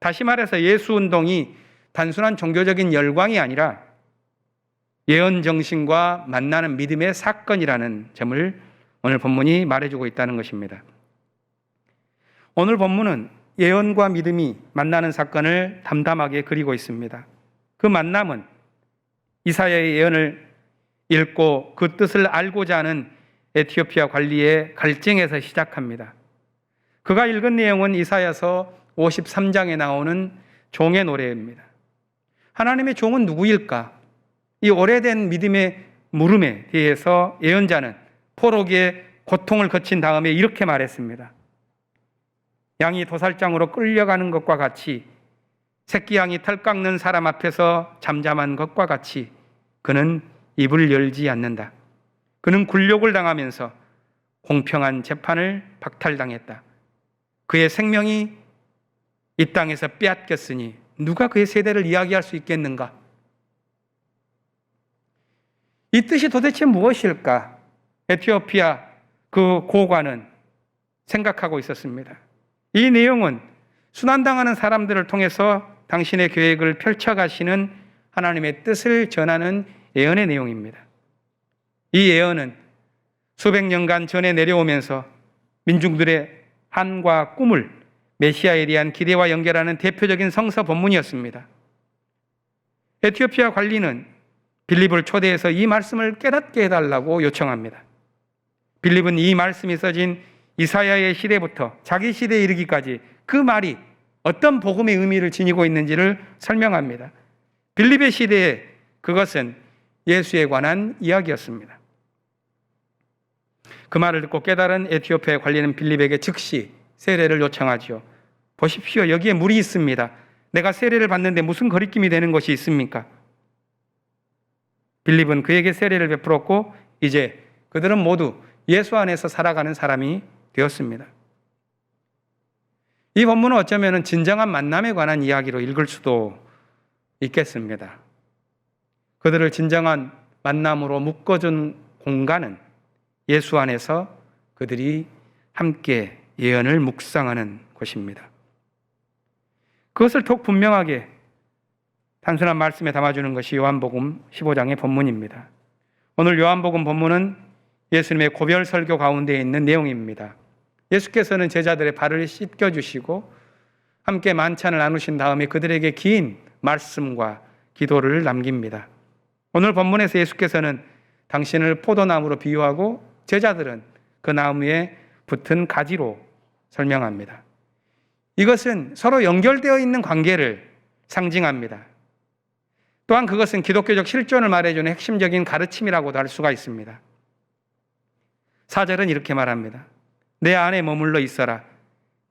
다시 말해서 예수 운동이 단순한 종교적인 열광이 아니라 예언 정신과 만나는 믿음의 사건이라는 점을 오늘 본문이 말해주고 있다는 것입니다. 오늘 본문은 예언과 믿음이 만나는 사건을 담담하게 그리고 있습니다. 그 만남은 이사야의 예언을 읽고 그 뜻을 알고자 하는 에티오피아 관리의 갈증에서 시작합니다. 그가 읽은 내용은 이사야서 53장에 나오는 종의 노래입니다. 하나님의 종은 누구일까? 이 오래된 믿음의 물음에 대해서 예언자는 포로기의 고통을 거친 다음에 이렇게 말했습니다. 양이 도살장으로 끌려가는 것과 같이, 새끼 양이 털 깎는 사람 앞에서 잠잠한 것과 같이 그는 입을 열지 않는다. 그는 굴욕을 당하면서 공평한 재판을 박탈당했다. 그의 생명이 이 땅에서 빼앗겼으니 누가 그의 세대를 이야기할 수 있겠는가? 이 뜻이 도대체 무엇일까? 에티오피아 그 고관은 생각하고 있었습니다. 이 내용은 순환당하는 사람들을 통해서 당신의 계획을 펼쳐가시는 하나님의 뜻을 전하는 예언의 내용입니다. 이 예언은 수백 년간 전에 내려오면서 민중들의 한과 꿈을 메시아에 대한 기대와 연결하는 대표적인 성서 본문이었습니다. 에티오피아 관리는 빌립을 초대해서 이 말씀을 깨닫게 해달라고 요청합니다. 빌립은 이 말씀이 써진 이사야의 시대부터 자기 시대에 이르기까지 그 말이 어떤 복음의 의미를 지니고 있는지를 설명합니다. 빌립의 시대에 그것은 예수에 관한 이야기였습니다. 그 말을 듣고 깨달은 에티오피아 관리는 빌립에게 즉시 세례를 요청하지요. 보십시오, 여기에 물이 있습니다. 내가 세례를 받는데 무슨 거리낌이 되는 것이 있습니까? 빌립은 그에게 세례를 베풀었고 이제 그들은 모두 예수 안에서 살아가는 사람이 되었습니다. 이 본문은 어쩌면 진정한 만남에 관한 이야기로 읽을 수도 있겠습니다. 그들을 진정한 만남으로 묶어준 공간은 예수 안에서 그들이 함께 예언을 묵상하는 곳입니다. 그것을 더욱 분명하게 단순한 말씀에 담아주는 것이 요한복음 15장의 본문입니다. 오늘 요한복음 본문은 예수님의 고별 설교 가운데 있는 내용입니다. 예수께서는 제자들의 발을 씻겨주시고 함께 만찬을 나누신 다음에 그들에게 긴 말씀과 기도를 남깁니다. 오늘 본문에서 예수께서는 당신을 포도나무로 비유하고 제자들은 그 나무에 붙은 가지로 설명합니다. 이것은 서로 연결되어 있는 관계를 상징합니다. 또한 그것은 기독교적 실존을 말해주는 핵심적인 가르침이라고도 할 수가 있습니다. 4절은 이렇게 말합니다. 내 안에 머물러 있어라.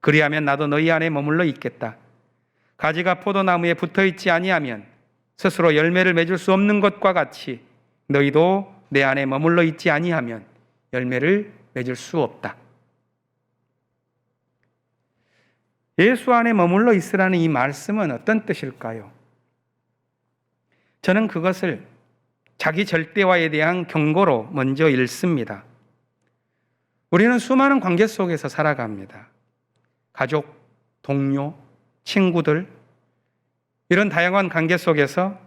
그리하면 나도 너희 안에 머물러 있겠다. 가지가 포도나무에 붙어있지 아니하면 스스로 열매를 맺을 수 없는 것과 같이 너희도 내 안에 머물러 있지 아니하면 열매를 맺을 수 없다. 예수 안에 머물러 있으라는 이 말씀은 어떤 뜻일까요? 저는 그것을 자기 절대화에 대한 경고로 먼저 읽습니다. 우리는 수많은 관계 속에서 살아갑니다. 가족, 동료, 친구들, 이런 다양한 관계 속에서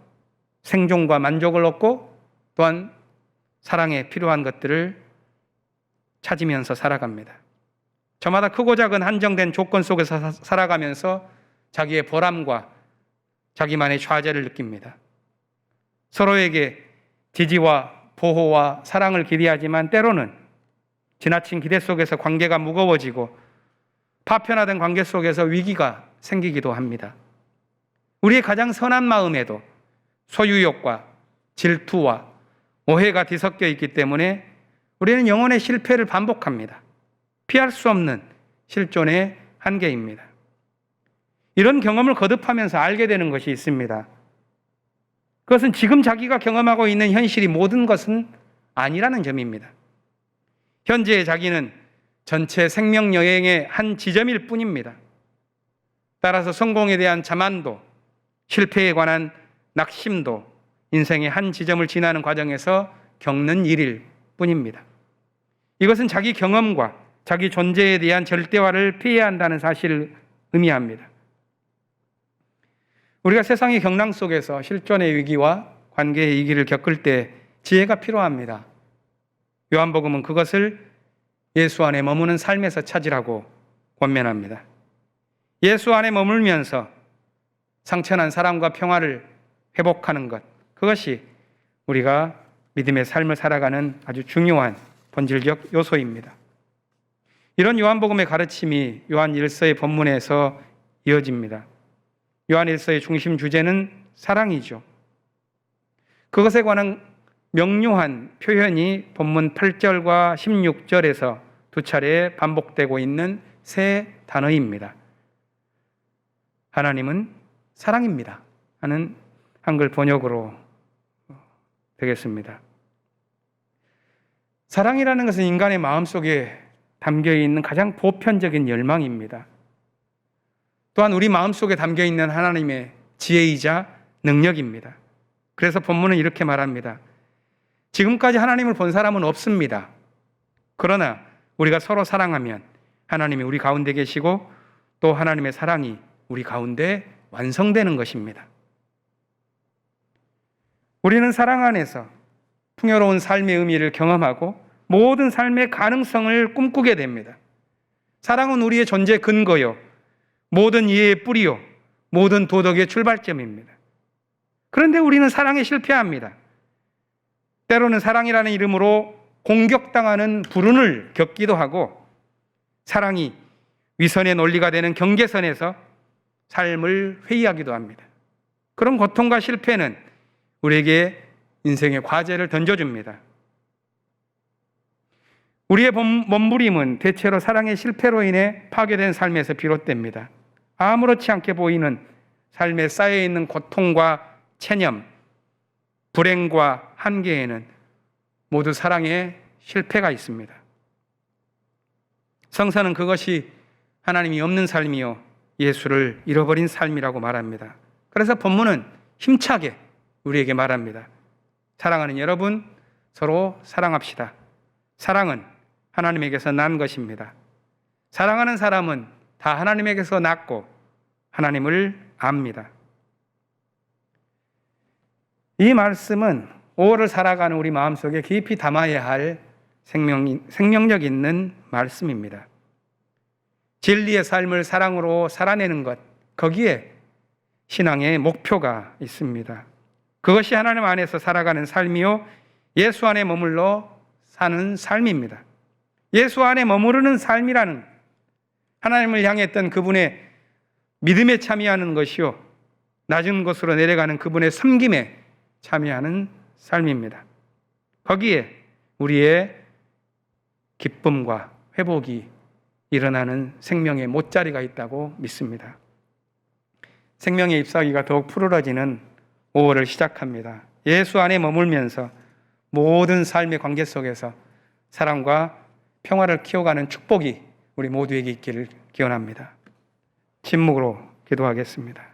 생존과 만족을 얻고 또한 사랑에 필요한 것들을 찾으면서 살아갑니다. 저마다 크고 작은 한정된 조건 속에서 살아가면서 자기의 보람과 자기만의 좌절을 느낍니다. 서로에게 지지와 보호와 사랑을 기대하지만 때로는 지나친 기대 속에서 관계가 무거워지고 파편화된 관계 속에서 위기가 생기기도 합니다. 우리의 가장 선한 마음에도 소유욕과 질투와 오해가 뒤섞여 있기 때문에 우리는 영혼의 실패를 반복합니다. 피할 수 없는 실존의 한계입니다. 이런 경험을 거듭하면서 알게 되는 것이 있습니다. 그것은 지금 자기가 경험하고 있는 현실이 모든 것은 아니라는 점입니다. 현재의 자기는 전체 생명 여행의 한 지점일 뿐입니다. 따라서 성공에 대한 자만도, 실패에 관한 낙심도 인생의 한 지점을 지나는 과정에서 겪는 일일 뿐입니다. 이것은 자기 경험과 자기 존재에 대한 절대화를 피해야 한다는 사실을 의미합니다. 우리가 세상의 경랑 속에서 실존의 위기와 관계의 위기를 겪을 때 지혜가 필요합니다. 요한복음은 그것을 예수 안에 머무는 삶에서 찾으라고 권면합니다. 예수 안에 머물면서 상처난 사랑과 평화를 회복하는 것, 그것이 우리가 믿음의 삶을 살아가는 아주 중요한 본질적 요소입니다. 이런 요한복음의 가르침이 요한 1서의 본문에서 이어집니다. 요한 1서의 중심 주제는 사랑이죠. 그것에 관한 명료한 표현이 본문 8절과 16절에서 두 차례 반복되고 있는 세 단어입니다. 하나님은 사랑입니다 하는 한글 번역으로 되겠습니다. 사랑이라는 것은 인간의 마음속에 담겨있는 가장 보편적인 열망입니다. 또한 우리 마음속에 담겨있는 하나님의 지혜이자 능력입니다. 그래서 본문은 이렇게 말합니다. 지금까지 하나님을 본 사람은 없습니다. 그러나 우리가 서로 사랑하면 하나님이 우리 가운데 계시고 또 하나님의 사랑이 우리 가운데 완성되는 것입니다. 우리는 사랑 안에서 풍요로운 삶의 의미를 경험하고 모든 삶의 가능성을 꿈꾸게 됩니다. 사랑은 우리의 존재 근거요, 모든 이해의 뿌리요, 모든 도덕의 출발점입니다. 그런데 우리는 사랑에 실패합니다. 때로는 사랑이라는 이름으로 공격당하는 불운을 겪기도 하고 사랑이 위선의 논리가 되는 경계선에서 삶을 회의하기도 합니다. 그런 고통과 실패는 우리에게 인생의 과제를 던져줍니다. 우리의 몸부림은 대체로 사랑의 실패로 인해 파괴된 삶에서 비롯됩니다. 아무렇지 않게 보이는 삶에 쌓여있는 고통과 체념, 불행과 한계에는 모두 사랑의 실패가 있습니다. 성서는 그것이 하나님이 없는 삶이요 예수를 잃어버린 삶이라고 말합니다. 그래서 본문은 힘차게 우리에게 말합니다. 사랑하는 여러분, 서로 사랑합시다. 사랑은 하나님에게서 난 것입니다. 사랑하는 사람은 다 하나님에게서 났고 하나님을 압니다. 이 말씀은 5월을 살아가는 우리 마음속에 깊이 담아야 할 생명력 있는 말씀입니다. 진리의 삶을 사랑으로 살아내는 것, 거기에 신앙의 목표가 있습니다. 그것이 하나님 안에서 살아가는 삶이요 예수 안에 머물러 사는 삶입니다. 예수 안에 머무르는 삶이라는 하나님을 향했던 그분의 믿음에 참여하는 것이요 낮은 곳으로 내려가는 그분의 섬김에 참여하는 삶입니다. 거기에 우리의 기쁨과 회복이 일어나는 생명의 못자리가 있다고 믿습니다. 생명의 잎사귀가 더욱 푸르러지는 5월을 시작합니다. 예수 안에 머물면서 모든 삶의 관계 속에서 사랑과 평화를 키워가는 축복이 우리 모두에게 있기를 기원합니다. 침묵으로 기도하겠습니다.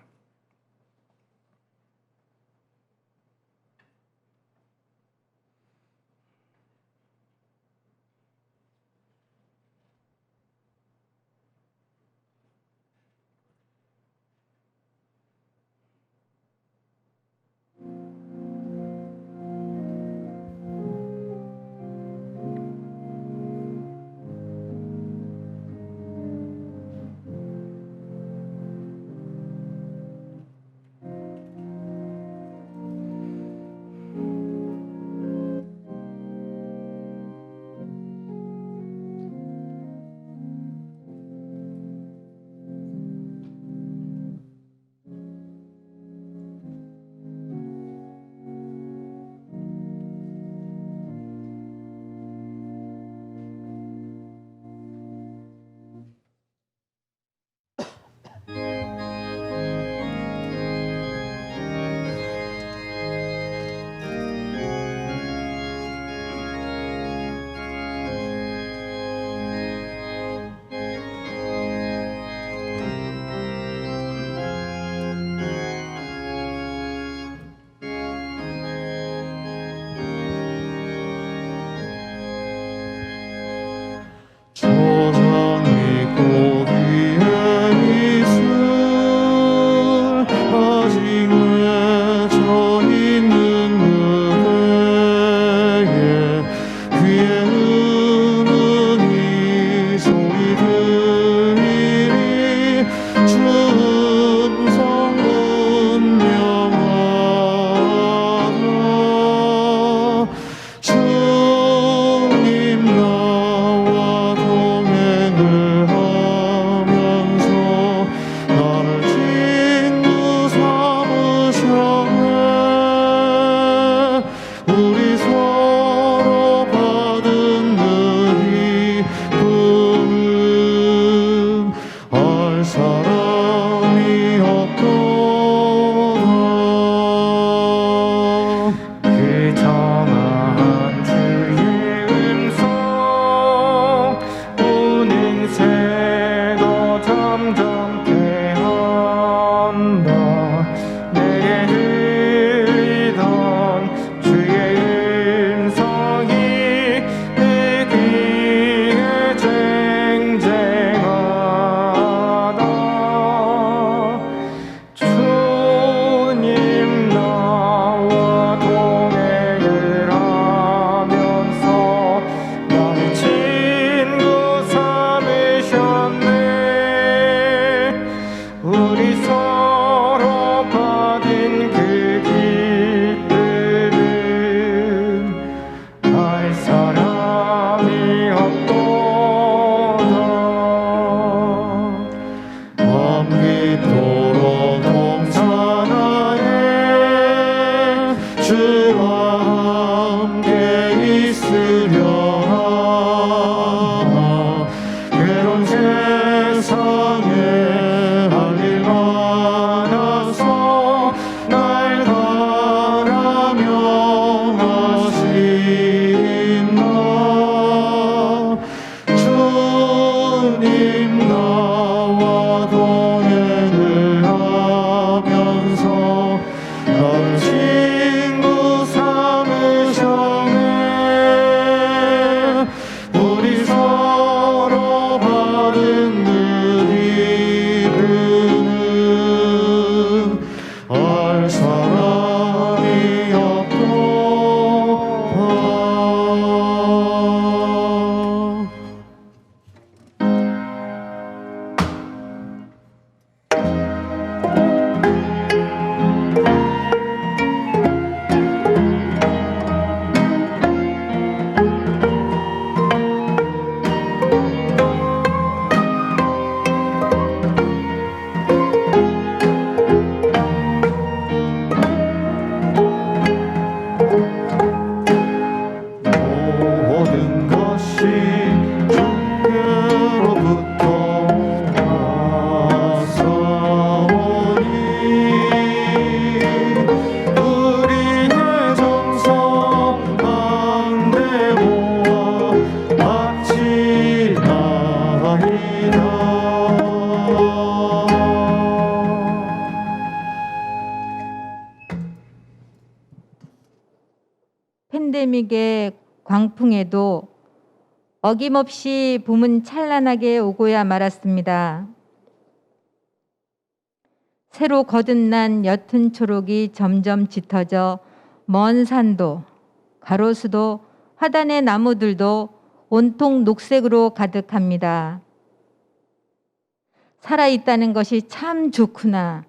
잠잠케 한다. 내게 들리던 주의 음성이 내 귀에 쟁쟁하다. 주님 나와 동행을 하면서 나를 친구 삼으셨네. 우리 서로 받은 그 기쁨은 알 사람이 없도다. 밤늦도록 동산하에 주와 함께 있으려 하나. 괴로운 세상에 할 일 많아서 날 바라며 하신다. 주님 나와 동행을 하면서 나를 친구 삼으셨네. 우리 서로 받은 그 기쁨은 알 사람이 없도다. 모든 것이 주께로부터 나사오니 우리의 정성 가운데 모아 바치나이다. 팬데믹의 광풍에도 어김없이 봄은 찬란하게 오고야 말았습니다. 새로 거듭난 옅은 초록이 점점 짙어져 먼 산도, 가로수도, 화단의 나무들도 온통 녹색으로 가득합니다. 살아있다는 것이 참 좋구나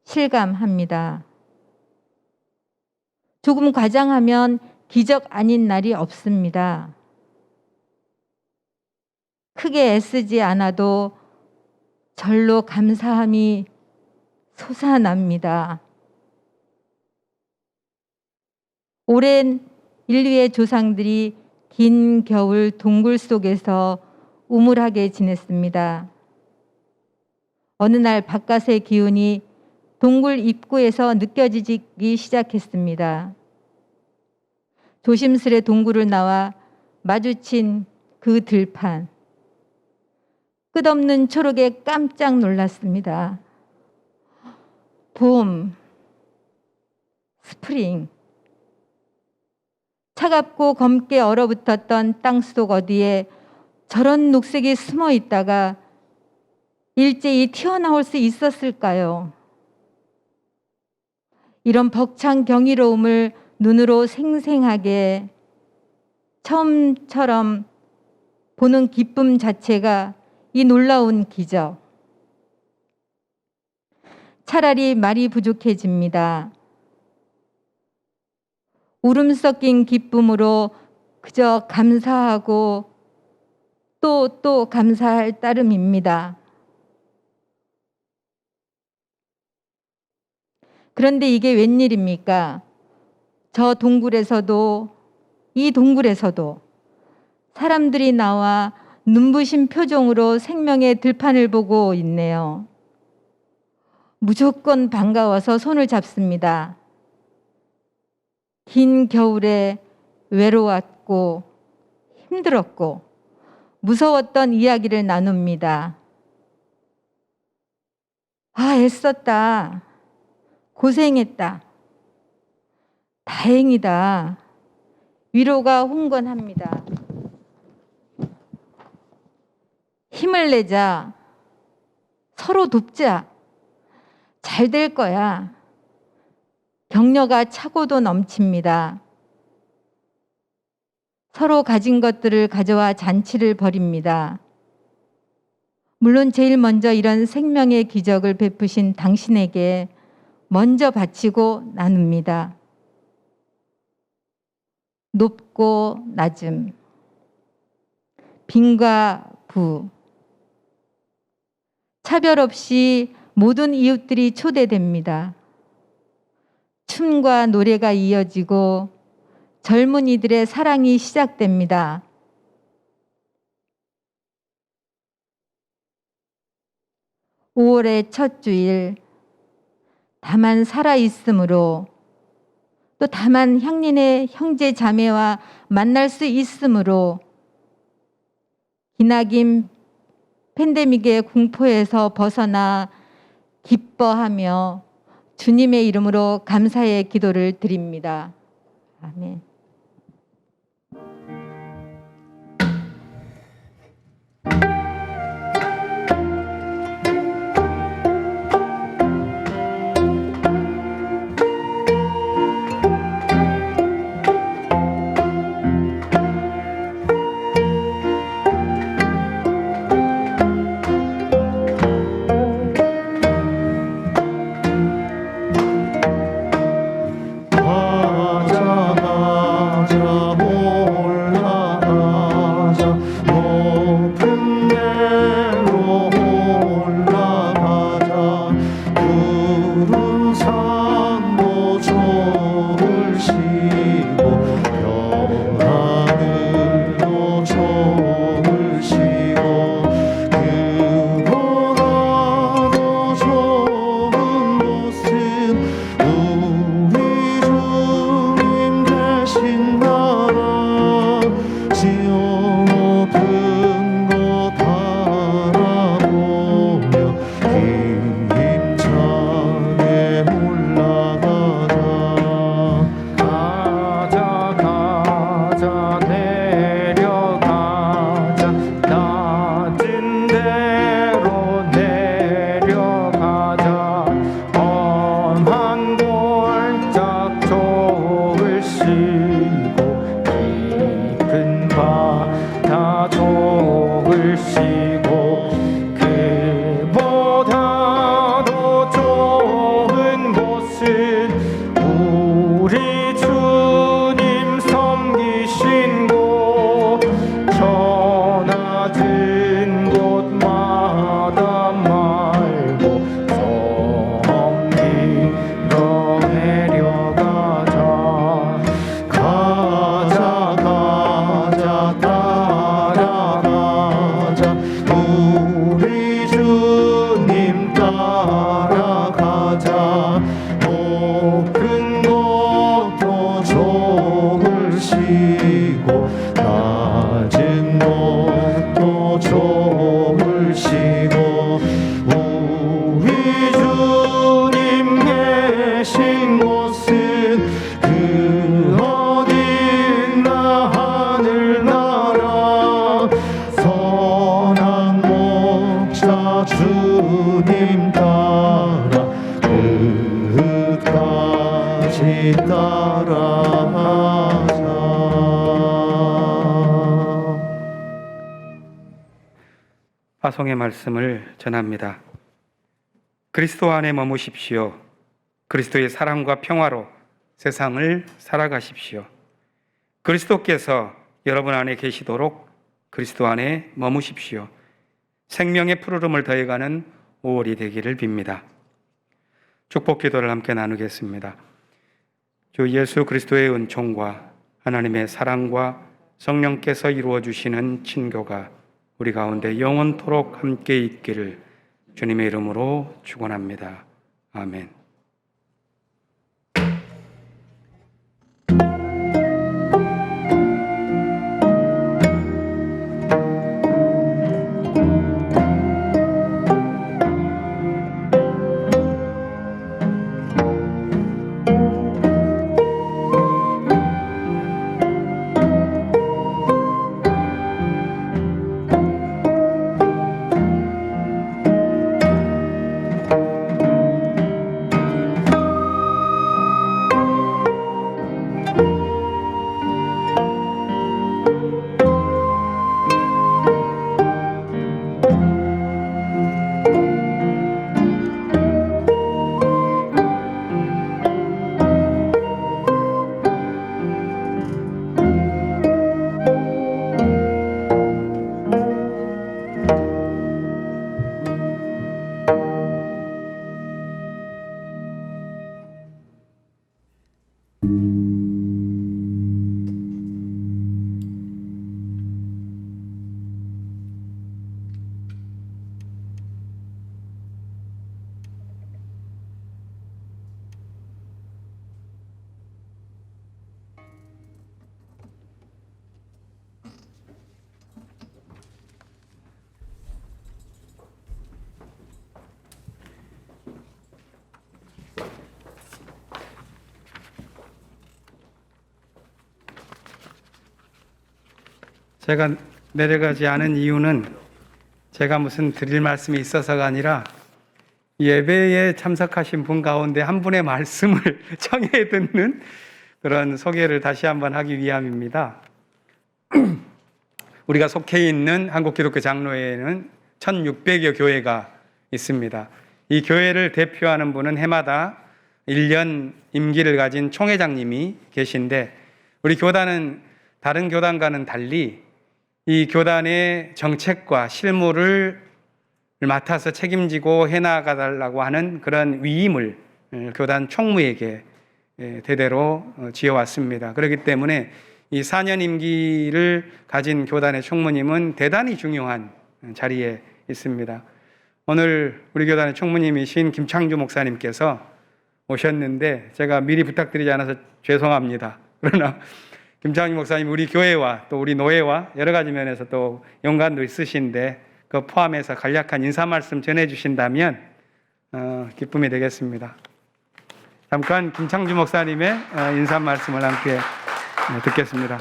실감합니다. 조금 과장하면 기적 아닌 날이 없습니다. 크게 애쓰지 않아도 절로 감사함이 솟아납니다. 오랜 인류의 조상들이 긴 겨울 동굴 속에서 우물하게 지냈습니다. 어느 날 바깥의 기운이 동굴 입구에서 느껴지기 시작했습니다. 조심스레 동굴을 나와 마주친 그 들판. 끝없는 초록에 깜짝 놀랐습니다. 봄, 스프링. 차갑고 검게 얼어붙었던 땅속 어디에 저런 녹색이 숨어 있다가 일제히 튀어나올 수 있었을까요? 이런 벅찬 경이로움을 눈으로 생생하게 처음처럼 보는 기쁨 자체가 이 놀라운 기적. 차라리 말이 부족해집니다. 울음 섞인 기쁨으로 그저 감사하고 또 감사할 따름입니다. 그런데 이게 웬일입니까? 저 동굴에서도 이 동굴에서도 사람들이 나와 눈부신 표정으로 생명의 들판을 보고 있네요. 무조건 반가워서 손을 잡습니다. 긴 겨울에 외로웠고 힘들었고 무서웠던 이야기를 나눕니다. 아, 애썼다. 고생했다. 다행이다. 위로가 훈건합니다. 힘을 내자. 서로 돕자. 잘 될 거야. 격려가 차고도 넘칩니다. 서로 가진 것들을 가져와 잔치를 벌입니다. 물론 제일 먼저 이런 생명의 기적을 베푸신 당신에게 먼저 바치고 나눕니다. 높고 낮음, 빈과 부, 차별 없이 모든 이웃들이 초대됩니다. 춤과 노래가 이어지고 젊은이들의 사랑이 시작됩니다. (5월의) 첫 주일, 다만 살아있으므로, 또 다만 향린의 형제 자매와 만날 수 있으므로, 기나긴 팬데믹의 공포에서 벗어나 기뻐하며 주님의 이름으로 감사의 기도를 드립니다. 아멘. 파송의 말씀을 전합니다. 그리스도 안에 머무십시오. 그리스도의 사랑과 평화로 세상을 살아가십시오. 그리스도께서 여러분 안에 계시도록 그리스도 안에 머무십시오. 생명의 푸르름을 더해가는 5월이 되기를 빕니다. 축복 기도를 함께 나누겠습니다. 주 예수 그리스도의 은총과 하나님의 사랑과 성령께서 이루어 주시는 친교가 우리 가운데 영원토록 함께 있기를 주님의 이름으로 축원합니다. 아멘. 제가 내려가지 않은 이유는 제가 무슨 드릴 말씀이 있어서가 아니라 예배에 참석하신 분 가운데 한 분의 말씀을 청해 듣는 그런 소개를 다시 한번 하기 위함입니다. 우리가 속해 있는 한국기독교 장로회에는 1600여 교회가 있습니다. 이 교회를 대표하는 분은 해마다 1년 임기를 가진 총회장님이 계신데, 우리 교단은 다른 교단과는 달리 이 교단의 정책과 실무를 맡아서 책임지고 해나가달라고 하는 그런 위임을 교단 총무에게 대대로 지어왔습니다. 그렇기 때문에 이 4년 임기를 가진 교단의 총무님은 대단히 중요한 자리에 있습니다. 오늘 우리 교단의 총무님이신 김창주 목사님께서 오셨는데 제가 미리 부탁드리지 않아서 죄송합니다. 그러나 김창주 목사님 우리 교회와 또 우리 노회와 여러 가지 면에서 또 연관도 있으신데 그 포함해서 간략한 인사 말씀 전해주신다면 기쁨이 되겠습니다. 잠깐 김창주 목사님의 인사 말씀을 함께 듣겠습니다.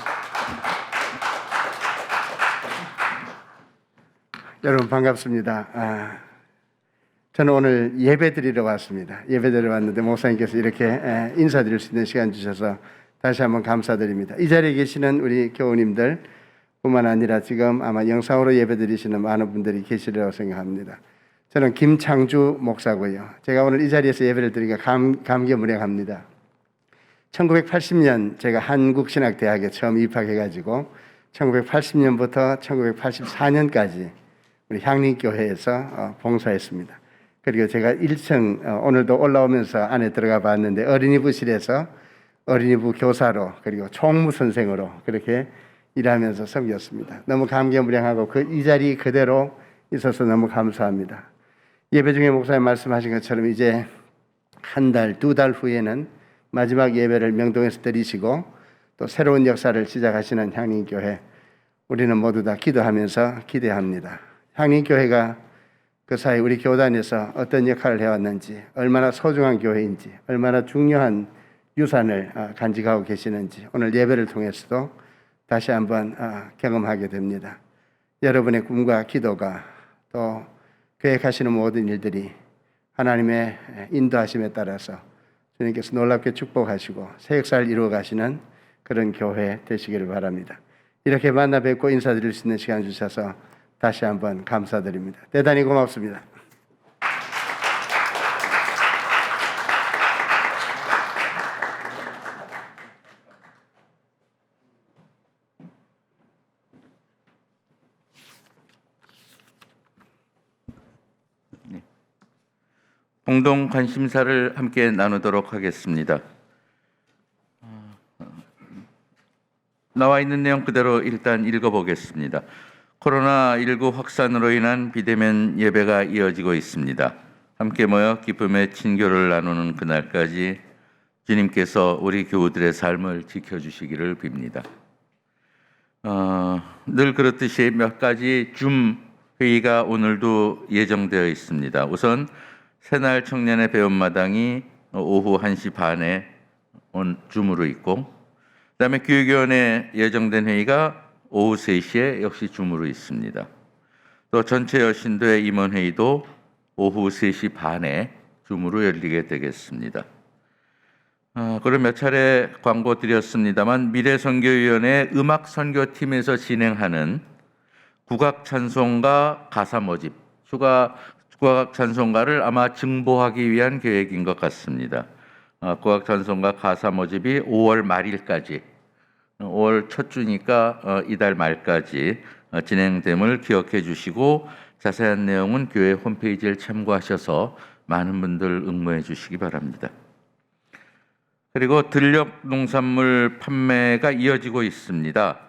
여러분 반갑습니다. 저는 오늘 예배 드리러 왔습니다. 예배 드리러 왔는데 목사님께서 이렇게 인사드릴 수 있는 시간 주셔서 다시 한번 감사드립니다. 이 자리에 계시는 우리 교우님들 뿐만 아니라 지금 아마 영상으로 예배 드리시는 많은 분들이 계시리라고 생각합니다. 저는 김창주 목사고요. 제가 오늘 이 자리에서 예배를 드리니까 감개무량합니다. 1980년 제가 한국신학대학에 처음 입학해가지고 1980년부터 1984년까지 우리 향림교회에서 봉사했습니다. 그리고 제가 1층 오늘도 올라오면서 안에 들어가 봤는데 어린이부실에서 어린이부 교사로 그리고 총무 선생으로 그렇게 일하면서 섬겼습니다. 너무 감개무량하고 이 자리 그대로 있어서 너무 감사합니다. 예배 중에 목사님 말씀하신 것처럼 이제 한 달, 2달 후에는 마지막 예배를 명동에서 드리시고 또 새로운 역사를 시작하시는 향림교회, 우리는 모두 다 기도하면서 기대합니다. 향림교회가 그 사이 우리 교단에서 어떤 역할을 해왔는지, 얼마나 소중한 교회인지, 얼마나 중요한 유산을 간직하고 계시는지 오늘 예배를 통해서도 다시 한번 경험하게 됩니다. 여러분의 꿈과 기도가 또 계획하시는 모든 일들이 하나님의 인도하심에 따라서 주님께서 놀랍게 축복하시고 새 역사를 이루어 가시는 그런 교회 되시기를 바랍니다. 이렇게 만나 뵙고 인사드릴 수 있는 시간 주셔서 다시 한번 감사드립니다. 대단히 고맙습니다. 공동 관심사를 함께 나누도록 하겠습니다. 나와 있는 내용 그대로 일단 읽어보겠습니다. 코로나19 확산으로 인한 비대면 예배가 이어지고 있습니다. 함께 모여 기쁨의 친교를 나누는 그날까지 주님께서 우리 교우들의 삶을 지켜주시기를 빕니다. 늘 그렇듯이 몇 가지 줌 회의가 오늘도 예정되어 있습니다. 우선 새날 청년의 배움마당이 오후 1시 반에 줌으로 있고, 그다음에 교육위원회 예정된 회의가 오후 3시에 역시 줌으로 있습니다. 또 전체 여신도의 임원회의도 오후 3시 반에 줌으로 열리게 되겠습니다. 그럼 몇 차례 광고 드렸습니다만 미래선교위원회 음악선교팀에서 진행하는 국악찬송가 가사 모집, 국악찬송가를 아마 증보하기 위한 계획인 것 같습니다. 국악찬송가 가사 모집이 5월 말일까지, 5월 첫 주니까 이달 말까지 진행됨을 기억해 주시고 자세한 내용은 교회 홈페이지를 참고하셔서 많은 분들 응모해 주시기 바랍니다. 그리고 들녘 농산물 판매가 이어지고 있습니다.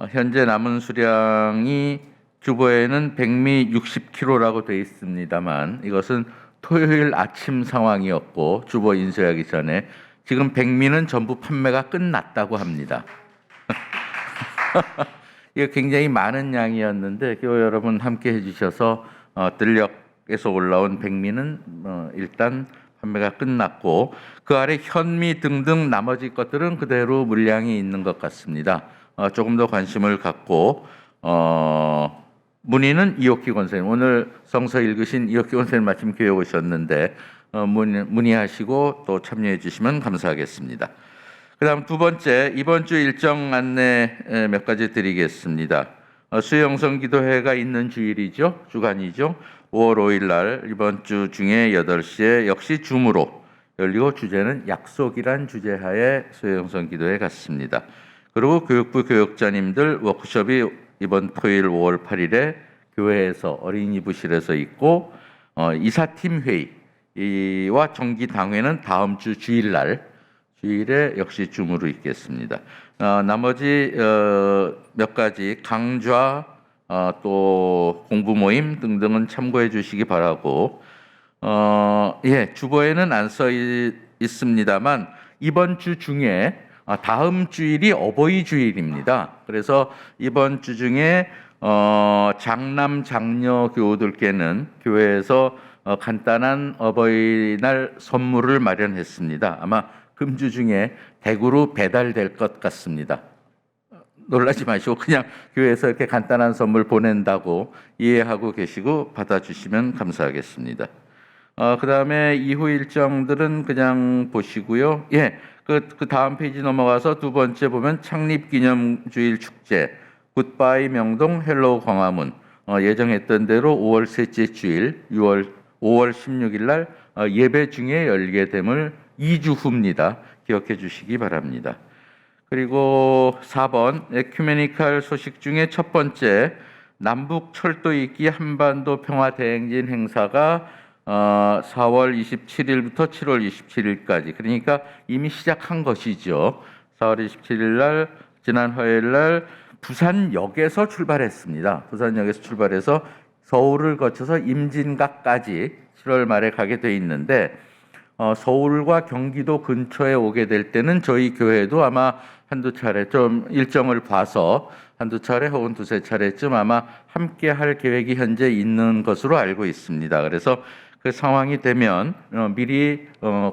현재 남은 수량이 주보에는 백미 60kg라고 되어 있습니다만 이것은 토요일 아침 상황이었고 주보 인쇄하기 전에 지금 백미는 전부 판매가 끝났다고 합니다. 이게 굉장히 많은 양이었는데 교회 여러분 함께 해주셔서 들녘에서 올라온 백미는 일단 판매가 끝났고 그 아래 현미 등등 나머지 것들은 그대로 물량이 있는 것 같습니다. 조금 더 관심을 갖고 문의는 이옥기 권사님, 오늘 성서 읽으신 이옥기 권사님 마침 교회 오셨는데 문의하시고 또 참여해 주시면 감사하겠습니다. 그다음 두 번째, 이번 주 일정 안내 몇 가지 드리겠습니다. 수영성 기도회가 있는 주일이죠. 주간이죠. 5월 5일 날 이번 주 중에 8시에 역시 줌으로 열리고 주제는 약속이란 주제하에 수영성 기도회 같습니다. 그리고 교육부 교육자님들 워크숍이 이번 토요일 5월 8일에 교회에서 어린이부실에서 있고 이사팀 회의와 정기 당회는 다음 주 주일에 역시 줌으로 있겠습니다. 나머지 몇 가지 강좌 또 공부 모임 등등은 참고해 주시기 바라고 주보에는 안 써 있습니다만 이번 주 중에 다음 주일이 어버이 주일입니다. 그래서 이번 주 중에 장남 장녀 교우들께는 교회에서 간단한 어버이날 선물을 마련했습니다. 아마 금주 중에 댁으로 배달될 것 같습니다. 놀라지 마시고 그냥 교회에서 이렇게 간단한 선물 보낸다고 이해하고 계시고 받아주시면 감사하겠습니다. 그 다음에 이후 일정들은 그냥 보시고요. 그 다음 페이지 넘어가서 두 번째 보면 창립기념주일 축제 굿바이 명동 헬로우 광화문 예정했던 대로 5월 셋째 주일 5월 16일 날 예배 중에 열리게 됨을 2주 후입니다. 기억해 주시기 바랍니다. 그리고 4번 에큐메니칼 소식 중에 첫 번째 남북 철도 있기 한반도 평화 대행진 행사가 4월 27일부터 7월 27일까지 그러니까 이미 시작한 것이죠. 4월 27일 날 지난 화요일 날 부산역에서 출발했습니다. 부산역에서 출발해서 서울을 거쳐서 임진각까지 7월 말에 가게 돼 있는데 서울과 경기도 근처에 오게 될 때는 저희 교회도 아마 한두 차례 좀 일정을 봐서 한두 차례 혹은 두세 차례쯤 아마 함께 할 계획이 현재 있는 것으로 알고 있습니다. 그래서 그 상황이 되면 미리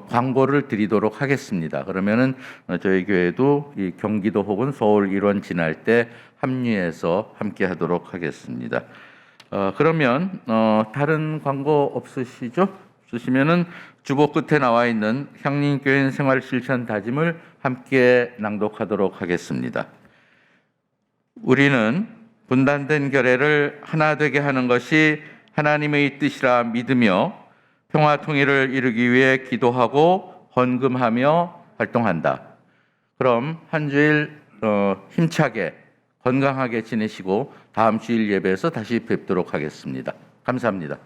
광고를 드리도록 하겠습니다. 그러면은 저희 교회도 이 경기도 혹은 서울 일원 지날 때 합류해서 함께 하도록 하겠습니다. 그러면 다른 광고 없으시죠? 없으시면은 주보 끝에 나와 있는 향림교회 생활 실천 다짐을 함께 낭독하도록 하겠습니다. 우리는 분단된 결례를 하나 되게 하는 것이 하나님의 뜻이라 믿으며 평화 통일을 이루기 위해 기도하고 헌금하며 활동한다. 그럼 한 주일 힘차게 건강하게 지내시고 다음 주일 예배에서 다시 뵙도록 하겠습니다. 감사합니다.